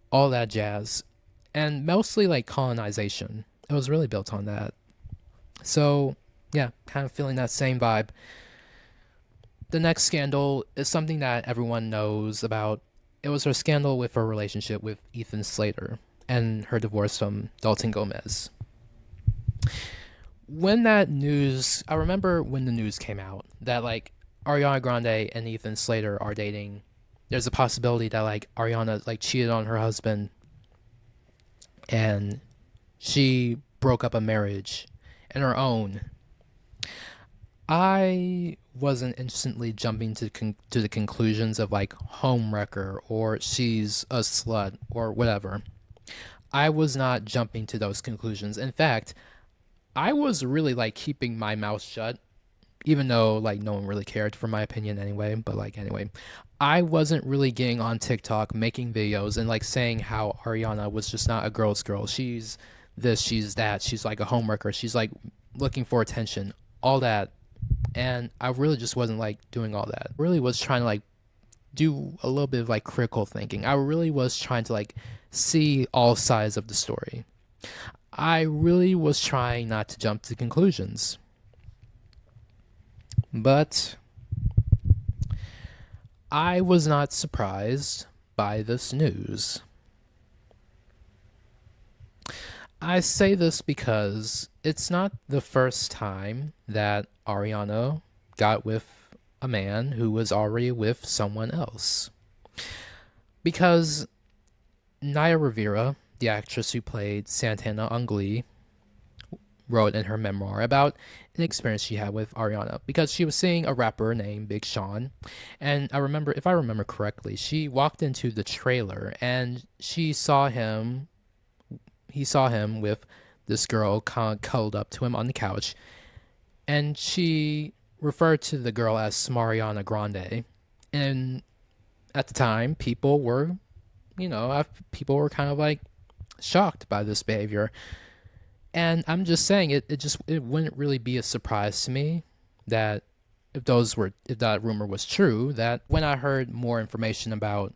all that jazz. And mostly like colonization. It was really built on that. So, yeah, kind of feeling that same vibe. The next scandal is something that everyone knows about. It was her scandal with her relationship with Ethan Slater and her divorce from Dalton Gomez. When that news, I remember when the news came out that like Ariana Grande and Ethan Slater are dating. There's a possibility that like Ariana like cheated on her husband and she broke up a marriage in her own. I wasn't instantly jumping to the conclusions of like homewrecker or she's a slut or whatever. I was not jumping to those conclusions. In fact, I was really like keeping my mouth shut, even though like no one really cared for my opinion anyway. But like anyway, I wasn't really getting on TikTok making videos and like saying how Ariana was just not a girl's girl. She's this, she's that, she's like a homewrecker, she's like looking for attention, all that. And I really just wasn't like doing all that. I really was trying to like do a little bit of like critical thinking. I really was trying to like see all sides of the story. I really was trying not to jump to conclusions. But I was not surprised by this news. I say this because it's not the first time that Ariana got with a man who was already with someone else. Because Naya Rivera, the actress who played Santana on Glee, wrote in her memoir about an experience she had with Ariana, because she was seeing a rapper named Big Sean, and I remember, if I remember correctly, she walked into the trailer and he saw him with this girl kind of cuddled up to him on the couch, and she referred to the girl as Smariana Grande, and at the time people were kind of like shocked by this behavior. And I'm just saying it wouldn't really be a surprise to me that if that rumor was true, that when I heard more information about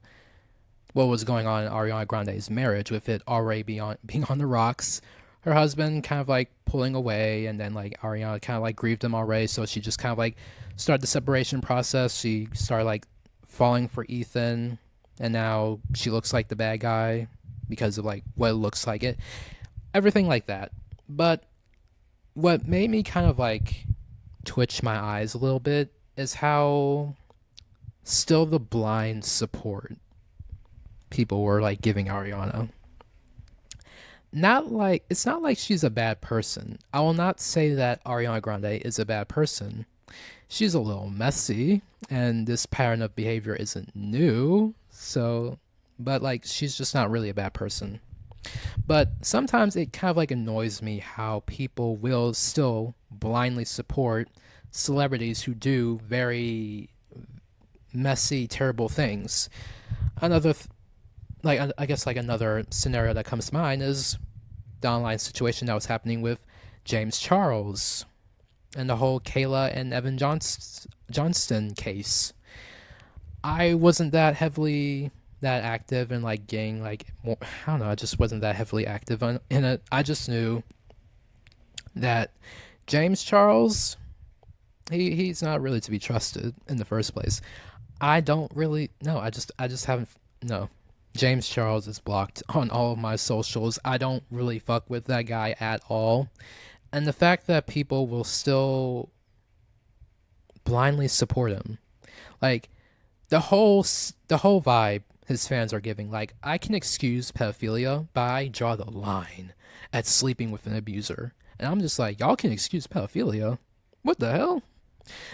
what was going on in Ariana Grande's marriage, with it already being on the rocks, her husband kind of like pulling away, and then like Ariana kind of like grieved him already, so she just kind of like started the separation process. She started like falling for Ethan, and now she looks like the bad guy because of like what it looks like, it everything like that. But what made me kind of like twitch my eyes a little bit is how still the blind support people were like giving Ariana. it's not like she's a bad person. I will not say that Ariana Grande is a bad person. She's a little messy, and this pattern of behavior isn't new. So, but like, she's just not really a bad person. But sometimes it kind of like annoys me how people will still blindly support celebrities who do very messy, terrible things. Another, I guess, like another scenario that comes to mind is the online situation that was happening with James Charles and the whole Kayla and Evan Johnston case. I wasn't that active in like getting like more, I don't know, I just wasn't that heavily active in it. I just knew that James Charles, he's not really to be trusted in the first place. I don't really no, I just haven't no. James Charles is blocked on all of my socials. I don't really fuck with that guy at all. And the fact that people will still blindly support him. Like the whole vibe his fans are giving, like, I can excuse pedophilia, but I draw the line at sleeping with an abuser. And I'm just like, y'all can excuse pedophilia? What the hell?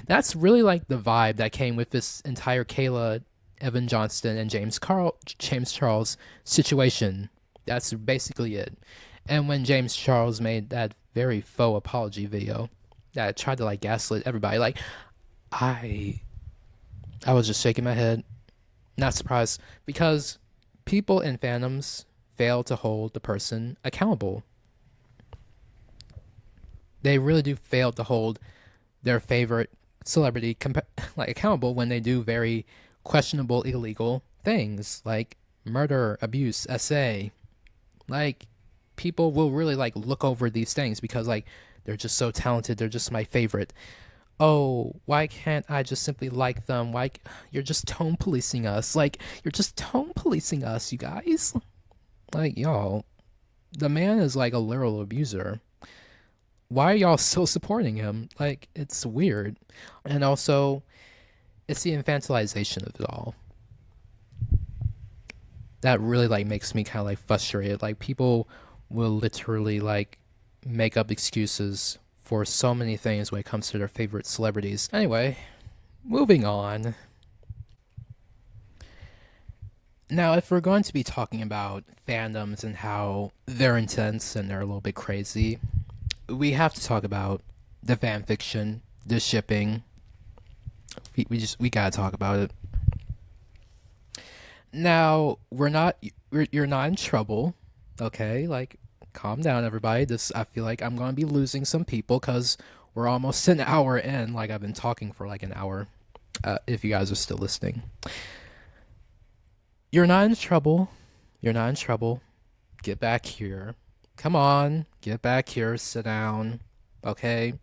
That's really like the vibe that came with this entire Kayla, Evan Johnston, and James Charles situation. That's basically it. And when James Charles made that very faux apology video that tried to like gaslit everybody, like, I was just shaking my head, not surprised, because people in fandoms fail to hold the person accountable. They really do fail to hold their favorite celebrity like accountable when they do very questionable, illegal things like murder, abuse, SA. Like, people will really like look over these things because like they're just so talented, they're just my favorite. Oh, why can't I just simply like them? Why you're just tone policing us? Like, you're just tone policing us, you guys. Like, y'all, the man is like a literal abuser. Why are y'all still supporting him? Like, it's weird. And also, it's the infantilization of it all that really like makes me kind of like frustrated. Like, people will literally like make up excuses for so many things when it comes to their favorite celebrities. Anyway, moving on. Now, if we're going to be talking about fandoms and how they're intense and they're a little bit crazy, we have to talk about the fan fiction, the shipping. We gotta talk about it. Now, you're not in trouble, okay? Like, calm down, everybody. I feel like I'm gonna be losing some people because we're almost an hour in. Like, I've been talking for like an hour. If you guys are still listening, you're not in trouble. You're not in trouble. Get back here. Come on, get back here. Sit down. Okay,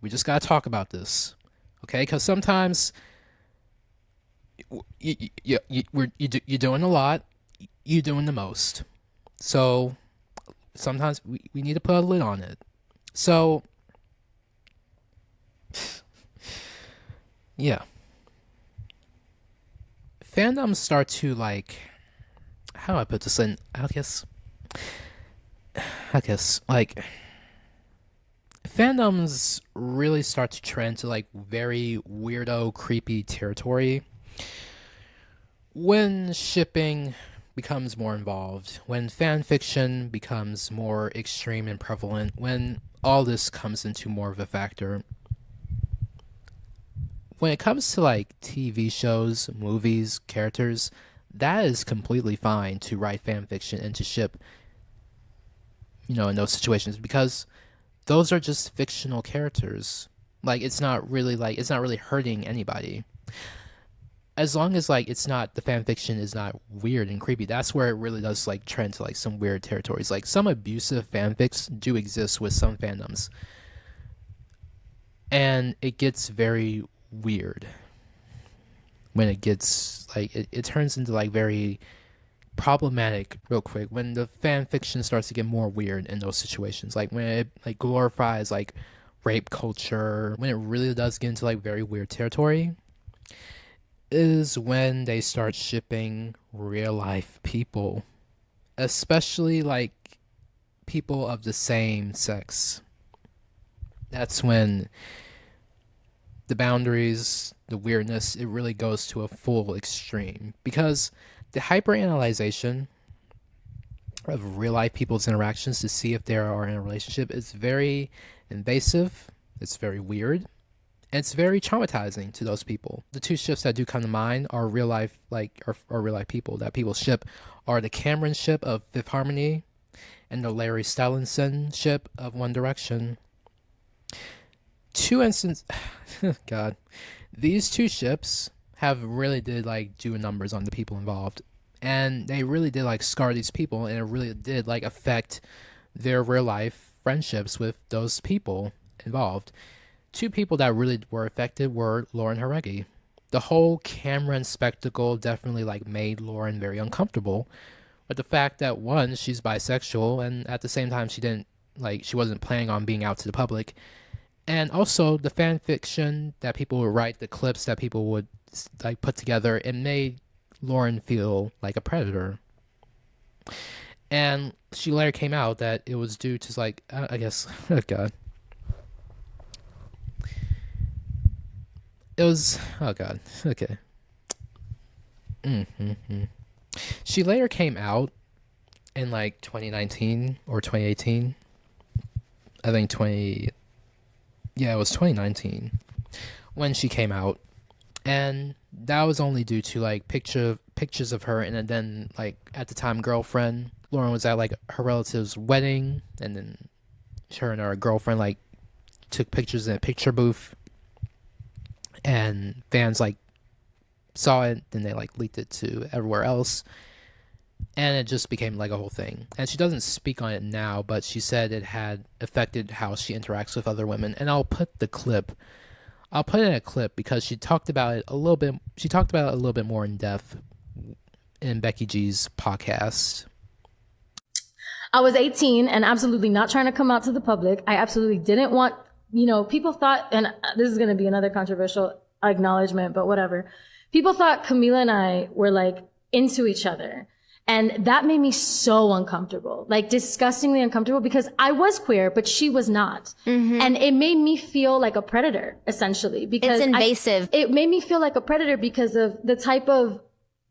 we just gotta talk about this. Okay, because sometimes you're doing a lot. You're doing the most. So sometimes we need to put a lid on it. So, yeah. Fandoms start to, like, how do I put this in? I guess, like, fandoms really start to trend to, like, very weirdo, creepy territory when shipping becomes more involved, when fan fiction becomes more extreme and prevalent, when all this comes into more of a factor. When it comes to like TV shows, movies, characters, that is completely fine to write fan fiction and to ship, in those situations, because those are just fictional characters. Like, it's not really hurting anybody. As long as like the fan fiction is not weird and creepy, that's where it really does like trend to like some weird territories. Like, some abusive fanfics do exist with some fandoms, and it gets very weird when it gets like it turns into like very problematic real quick when the fan fiction starts to get more weird in those situations. Like, when it like glorifies like rape culture, when it really does get into like very weird territory, is when they start shipping real life people, especially like people of the same sex. That's when the boundaries, the weirdness, it really goes to a full extreme. Because the hyperanalyzation of real life people's interactions to see if they are in a relationship is very invasive, it's very weird, and it's very traumatizing to those people. The two ships that do come to mind are real life, are real life people that people ship are the Cameron ship of Fifth Harmony and the Larry Stellanson ship of One Direction. God, these two ships have really did do numbers on the people involved, and they really did scar these people, and it really did affect their real life friendships with those people involved. Two people that really were affected were Lauren Haregi. The whole Cameron spectacle definitely made Lauren very uncomfortable with the fact that, one, she's bisexual, and at the same time she wasn't planning on being out to the public. And also the fan fiction that people would write, the clips that people would put together, it made Lauren feel like a predator. And she later came out that it was due to I guess, oh God. It was, oh God, okay. She later came out in 2019 or 2018. I think it was 2019 when she came out, and that was only due to pictures of her and then at the time girlfriend. Lauren was at her relative's wedding, and then her and her girlfriend took pictures in a picture booth, and fans saw it, then they leaked it to everywhere else, and it just became a whole thing. And she doesn't speak on it now, but she said it had affected how she interacts with other women. And I'll put in a clip because she talked about it a little bit more in depth in Becky G's podcast.
I was 18 and absolutely not trying to come out to the public. I absolutely didn't want, people thought, and this is going to be another controversial acknowledgement, but whatever. People thought Camila and I were into each other. And that made me so uncomfortable, disgustingly uncomfortable, because I was queer, but she was not. Mm-hmm. And it made me feel like a predator, essentially, because
it's invasive.
It made me feel like a predator because of the type of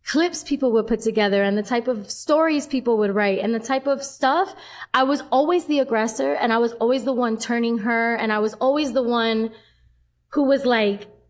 clips people would put together and the type of stories people would write and the type of stuff. I was always the aggressor, and I was always the one turning her, and I was always the one who was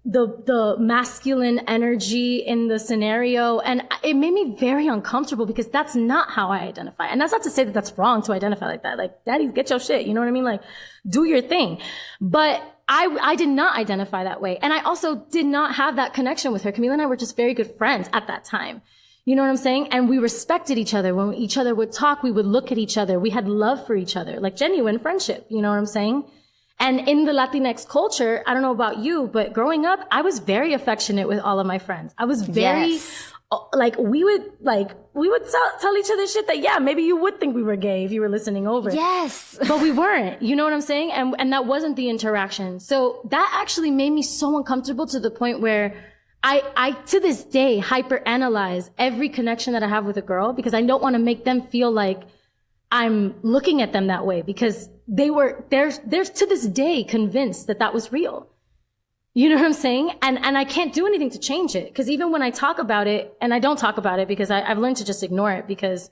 the masculine energy in the scenario. And it made me very uncomfortable because that's not how I identify. And that's not to say that that's wrong to identify like that. Daddy, get your shit. You know what I mean? Do your thing. But I did not identify that way. And I also did not have that connection with her. Camila and I were just very good friends at that time. You know what I'm saying? And we respected each other. When each other would talk, we would look at each other. We had love for each other, genuine friendship. You know what I'm saying? And in the Latinx culture, I don't know about you, but growing up, I was very affectionate with all of my friends. I was very, we would tell each other shit that, yeah, maybe you would think we were gay if you were listening over.
Yes.
But we weren't, you know what I'm saying? And that wasn't the interaction. So that actually made me so uncomfortable to the point where I to this day hyperanalyze every connection that I have with a girl because I don't want to make them feel like I'm looking at them that way, because they're to this day convinced that was real. You know what I'm saying? And I can't do anything to change it. Cause even when I talk about it, and I don't talk about it because I've learned to just ignore it, because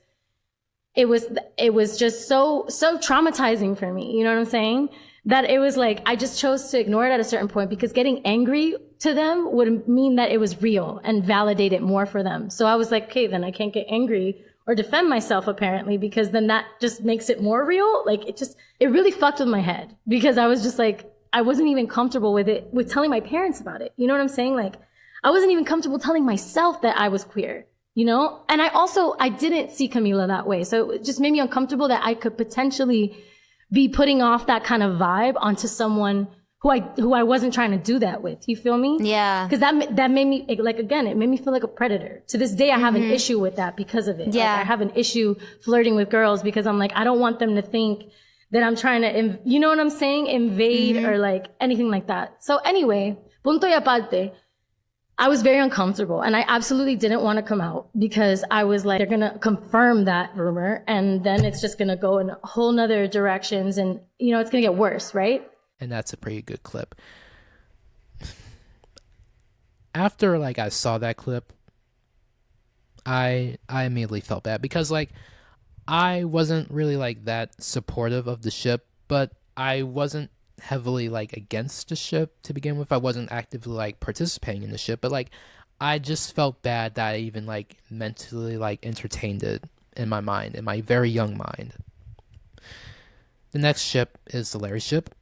it was just so traumatizing for me. You know what I'm saying? That it was I just chose to ignore it at a certain point, because getting angry to them would mean that it was real and validate it more for them. So I was okay, then I can't get angry or defend myself, apparently, because then that just makes it more real. It really fucked with my head, because I was just I wasn't even comfortable with telling my parents about it. You know what I'm saying? I wasn't even comfortable telling myself that I was queer, And I didn't see Camila that way. So it just made me uncomfortable that I could potentially be putting off that kind of vibe onto someone who I wasn't trying to do that with. You feel me?
Yeah.
Because that made me, again, it made me feel like a predator. To this day, I have an issue with that because of it.
Yeah.
I have an issue flirting with girls because I'm I don't want them to think that I'm trying to, you know what I'm saying? Invade or anything like that. So anyway, punto y aparte. I was very uncomfortable, and I absolutely didn't want to come out because I was like, they're going to confirm that rumor, and then it's just going to go in a whole nother directions, and, you know, it's going to get worse, right?
And that's a pretty good clip. After, like, I saw that clip, I immediately felt bad because, like, I wasn't really, like, that supportive of the ship, but I wasn't heavily, like, against the ship to begin with. I wasn't actively, like, participating in the ship, but, like, I just felt bad that I even, like, mentally, like, entertained it in my mind, in my very young mind. The next ship is the Larry ship.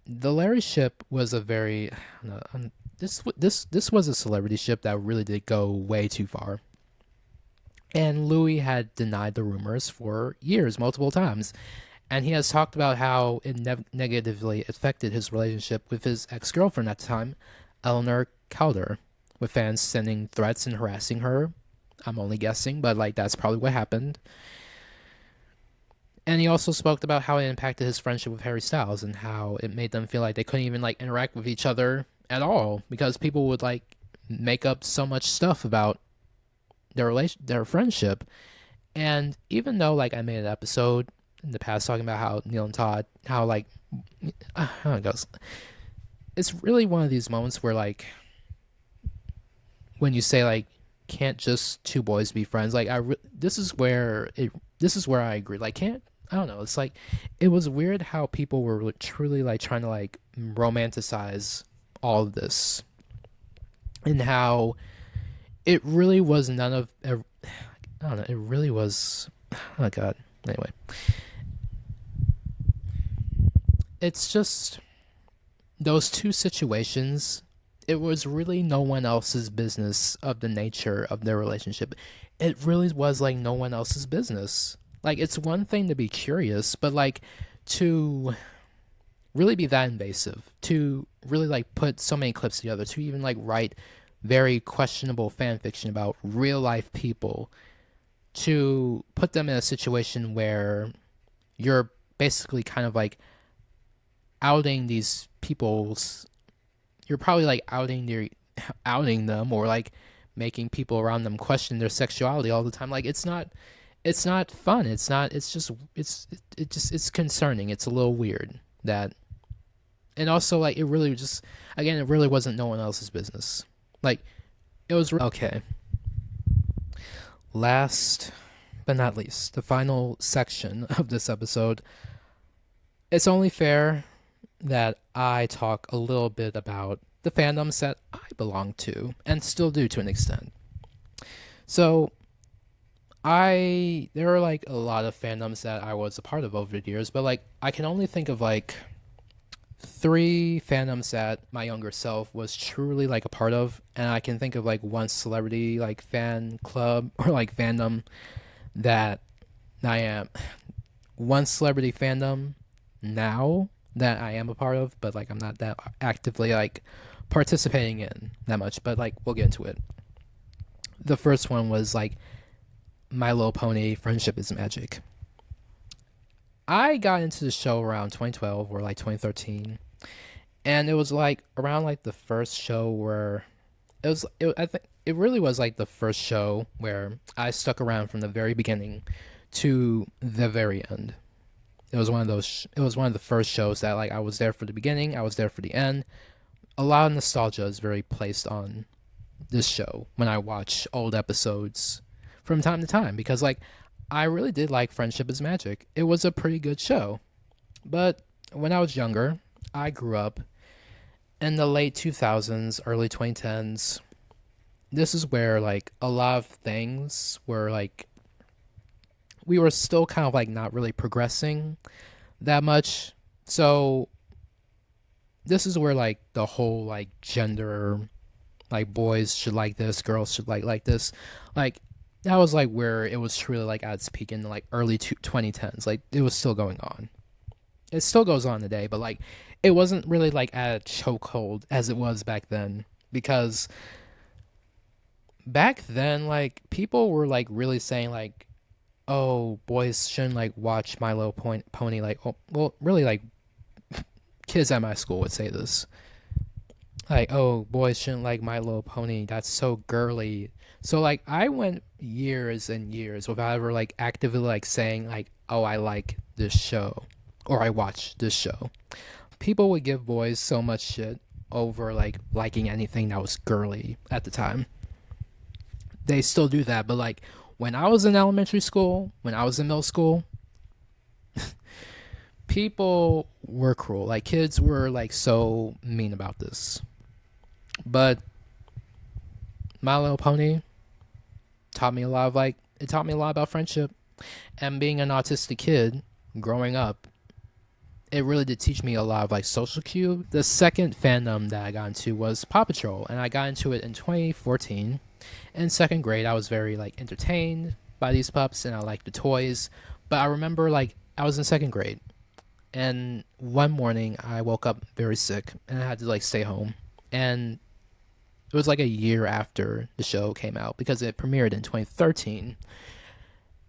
The Larry ship was a very... This was a celebrity ship that really did go way too far. And Louis had denied the rumors for years, multiple times. And he has talked about how it negatively affected his relationship with his ex-girlfriend at the time, Eleanor Calder, with fans sending threats and harassing her. I'm only guessing, but like that's probably what happened. And he also spoke about how it impacted his friendship with Harry Styles and how it made them feel like they couldn't even like interact with each other at all because people would like make up so much stuff about their friendship. And even though like I made an episode in the past talking about how Neil and Todd, how like how it goes, it's really one of these moments where like when you say like can't just two boys be friends, like this is where I agree. Like I don't know, it's like it was weird how people were truly like trying to like romanticize all of this and how it really was none of I don't know, it really was, oh god, anyway, it's just those two situations, it was really no one else's business of the nature of their relationship. It really was like no one else's business. Like it's one thing to be curious, but like to really be that invasive, to really like put so many clips together, to even like write very questionable fan fiction about real life people, to put them in a situation where you're basically kind of like outing these people's, you're probably like outing them or like making people around them question their sexuality all the time. Like it's not fun. It's concerning. It's a little weird that, and also like it really just, again, it really wasn't no one else's business. Like it was okay. Last but not least, the final section of this episode. It's only fair that I talk a little bit about the fandoms that I belong to and still do to an extent. So there are like a lot of fandoms that I was a part of over the years, but like I can only think of like 3 fandoms that my younger self was truly like a part of, and I can think of like one celebrity like fan club or like fandom that I am, one celebrity fandom now that I am a part of, but like I'm not that actively like participating in that much, but like we'll get into it. The first one was like My Little Pony Friendship is Magic. I got into the show around 2012 or like 2013, and it was like around like the first show where I think it really was like the first show where I stuck around from the very beginning to the very end. It was one of the first shows that like I was there for the beginning, I was there for the end. A lot of nostalgia is very placed on this show when I watch old episodes from time to time, because like I really did like Friendship is Magic. It was a pretty good show. But when I was younger, I grew up in the late 2000s, early 2010s. This is where like a lot of things were like, we were still kind of like not really progressing that much. So this is where like the whole like gender, like boys should like this, girls should like this, like that was like where it was truly like at its peak in the like early 2010s. Like it was still going on. It still goes on today, but like it wasn't really like at a chokehold as it was back then, because back then like people were like really saying like, oh, boys shouldn't like watch My Little Pony. Like, oh, well, really like kids at my school would say this. like, oh, boys shouldn't like My Little Pony. That's so girly. So like I went years and years without ever like actively like saying like, oh, I like this show or I watch this show. People would give boys so much shit over like liking anything that was girly at the time. They still do that, but like when I was in elementary school, when I was in middle school, people were cruel. Like kids were like so mean about this. But My Little Pony taught me a lot of like it taught me a lot about friendship. And being an autistic kid growing up, it really did teach me a lot of like social cue. The second fandom that I got into was Paw Patrol, and I got into it in 2014. In second grade, I was very like entertained by these pups, and I liked the toys. But I remember like I was in second grade, and one morning I woke up very sick, and I had to like stay home. And it was like a year after the show came out because it premiered in 2013.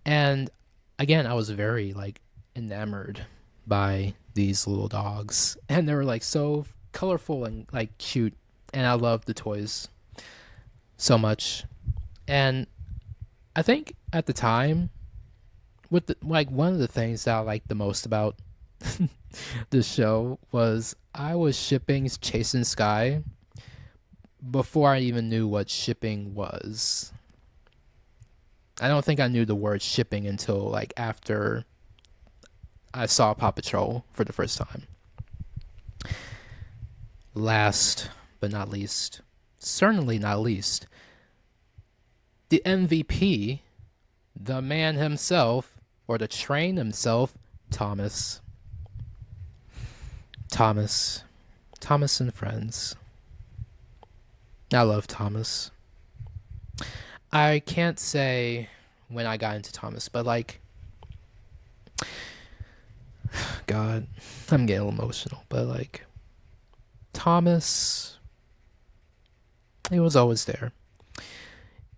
And again, I was very like enamored by these little dogs, and they were like so colorful and like cute, and I loved the toys so much. And I think at the time, with the, like one of the things that I liked the most about the show was I was shipping Chase and Sky before I even knew what shipping was. I don't think I knew the word shipping until like after I saw Paw Patrol for the first time. Last but not least, certainly not least, the MVP, the man himself, or the train himself, Thomas. Thomas and Friends. I love Thomas. I can't say when I got into Thomas, but like, God, I'm getting emotional, but like, Thomas, he was always there.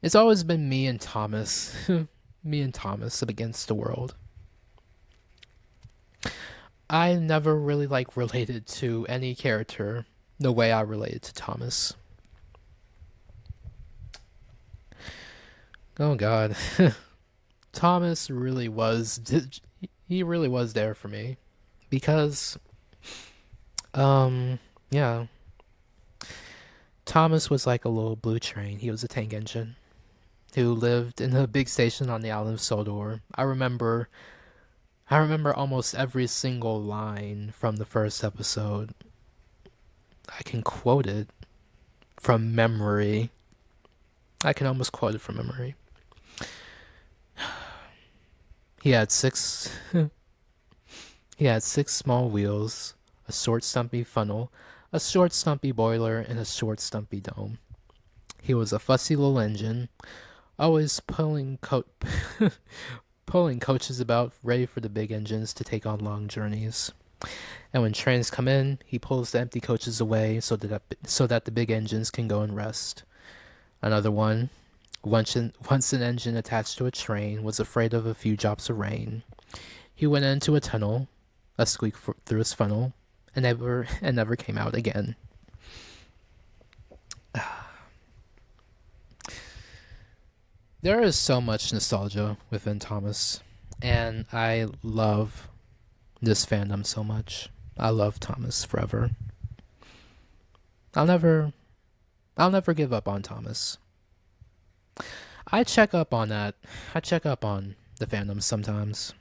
It's always been me and Thomas, me and Thomas against the world. I never really like related to any character the way I related to Thomas. Oh God, Thomas really was, he really was there for me because, yeah, Thomas was like a little blue train. He was a tank engine who lived in a big station on the island of Sodor. I remember almost every single line from the first episode. I can quote it from memory. I can almost quote it from memory. He had six small wheels, a short stumpy funnel, a short stumpy boiler, and a short stumpy dome. He was a fussy little engine, always pulling coaches about, ready for the big engines to take on long journeys. And when trains come in, he pulls the empty coaches away so that the big engines can go and rest. Another one, once an engine attached to a train was afraid of a few drops of rain. He went into a tunnel, a squeak through his funnel, and never came out again. There is so much nostalgia within Thomas, and I love this fandom so much. I love Thomas forever. I'll never give up on Thomas. I check up on that. I check up on the fandom sometimes.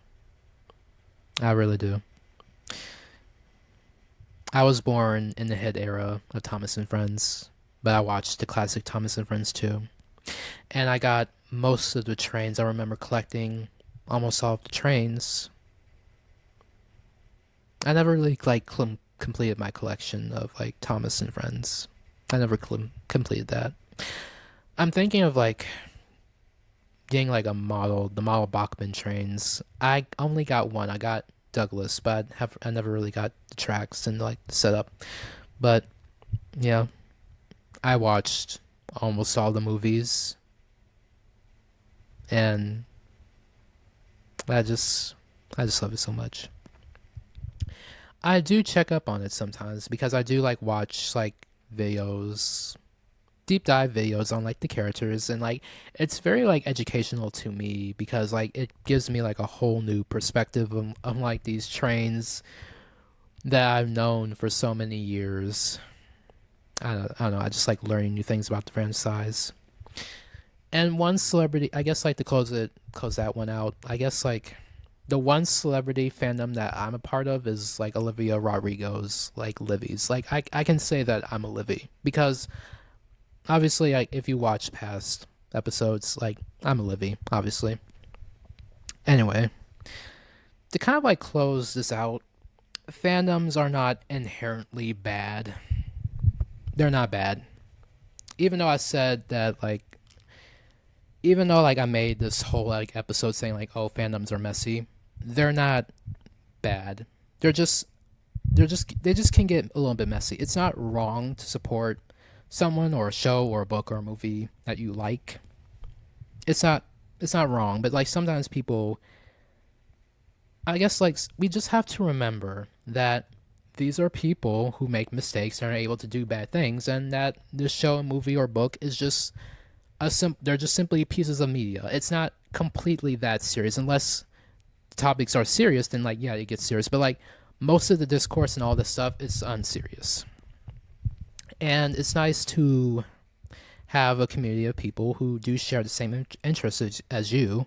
I really do. I was born in the hit era of Thomas and Friends, but I watched the classic Thomas and Friends too. And I got most of the trains. I remember collecting almost all of the trains. I never really like completed my collection of like Thomas and Friends. I never completed that. I'm thinking of like getting like the model Bachmann trains. I only got one. I got Douglas, but I never really got the tracks and like the setup. But yeah, I watched almost all the movies, and I just love it so much. I do check up on it sometimes because I do like watch like videos, deep dive videos on like the characters, and like it's very like educational to me because like it gives me like a whole new perspective of like these trains that I've known for so many years. I don't know, I just like learning new things about the franchise. And one celebrity, I guess like to close that one out, I guess like the one celebrity fandom that I'm a part of is like Olivia Rodrigo's, like Livy's. Like I can say that I'm a Livy because obviously like if you watch past episodes, like I'm a Livy, obviously. Anyway, to kind of like close this out, fandoms are not inherently bad. They're not bad. Even though I said that like even though like I made this whole like episode saying like, oh, fandoms are messy, they're not bad. They just can get a little bit messy. It's not wrong to support someone or a show or a book or a movie that you like. It's not wrong, but like sometimes people, I guess like we just have to remember that these are people who make mistakes and are able to do bad things, and that this show, movie, or book is just they're just simply pieces of media. It's not completely that serious unless the topics are serious. Then like yeah, it gets serious. But like most of the discourse and all this stuff is unserious, and it's nice to have a community of people who do share the same interests as you.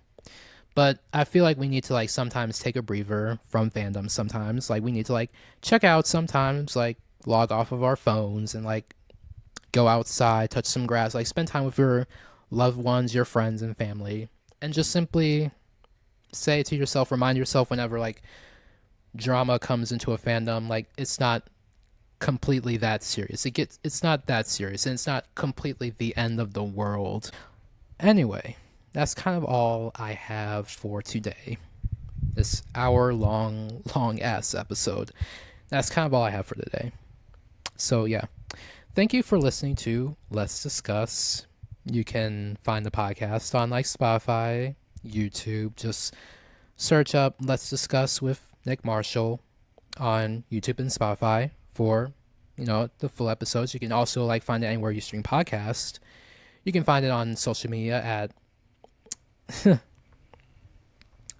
But I feel like we need to like sometimes take a breather from fandom. Sometimes like we need to like check out. Sometimes like log off of our phones and like go outside, touch some grass, like spend time with your loved ones, your friends and family, and just simply say to yourself, remind yourself whenever like drama comes into a fandom, like it's not completely that serious. It's not that serious, and it's not completely the end of the world. Anyway, that's kind of all I have for today. This hour-long ass episode. That's kind of all I have for today. So yeah. Thank you for listening to Let's Discuss. You can find the podcast on like Spotify, YouTube. Just search up Let's Discuss with Nick Marshall on YouTube and Spotify for, the full episodes. You can also like find it anywhere you stream podcasts. You can find it on social media at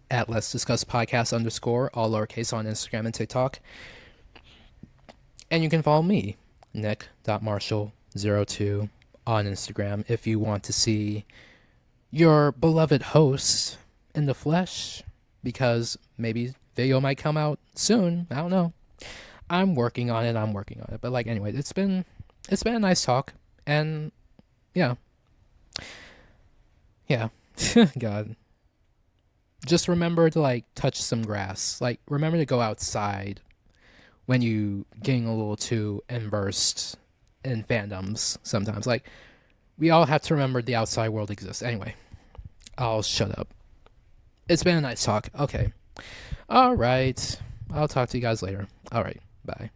at Let's Discuss Podcast _ all lowercase on Instagram and TikTok. And you can follow me, nick.marshall02 on Instagram, if you want to see your beloved host in the flesh, because maybe video might come out soon. I don't know. I'm working on it. But like anyway, it's been a nice talk, and yeah. God. Just remember to like touch some grass. Like remember to go outside when you getting a little too immersed in fandoms sometimes. Like we all have to remember the outside world exists. Anyway, I'll shut up. It's been a nice talk. Okay. All right. I'll talk to you guys later. All right. Bye.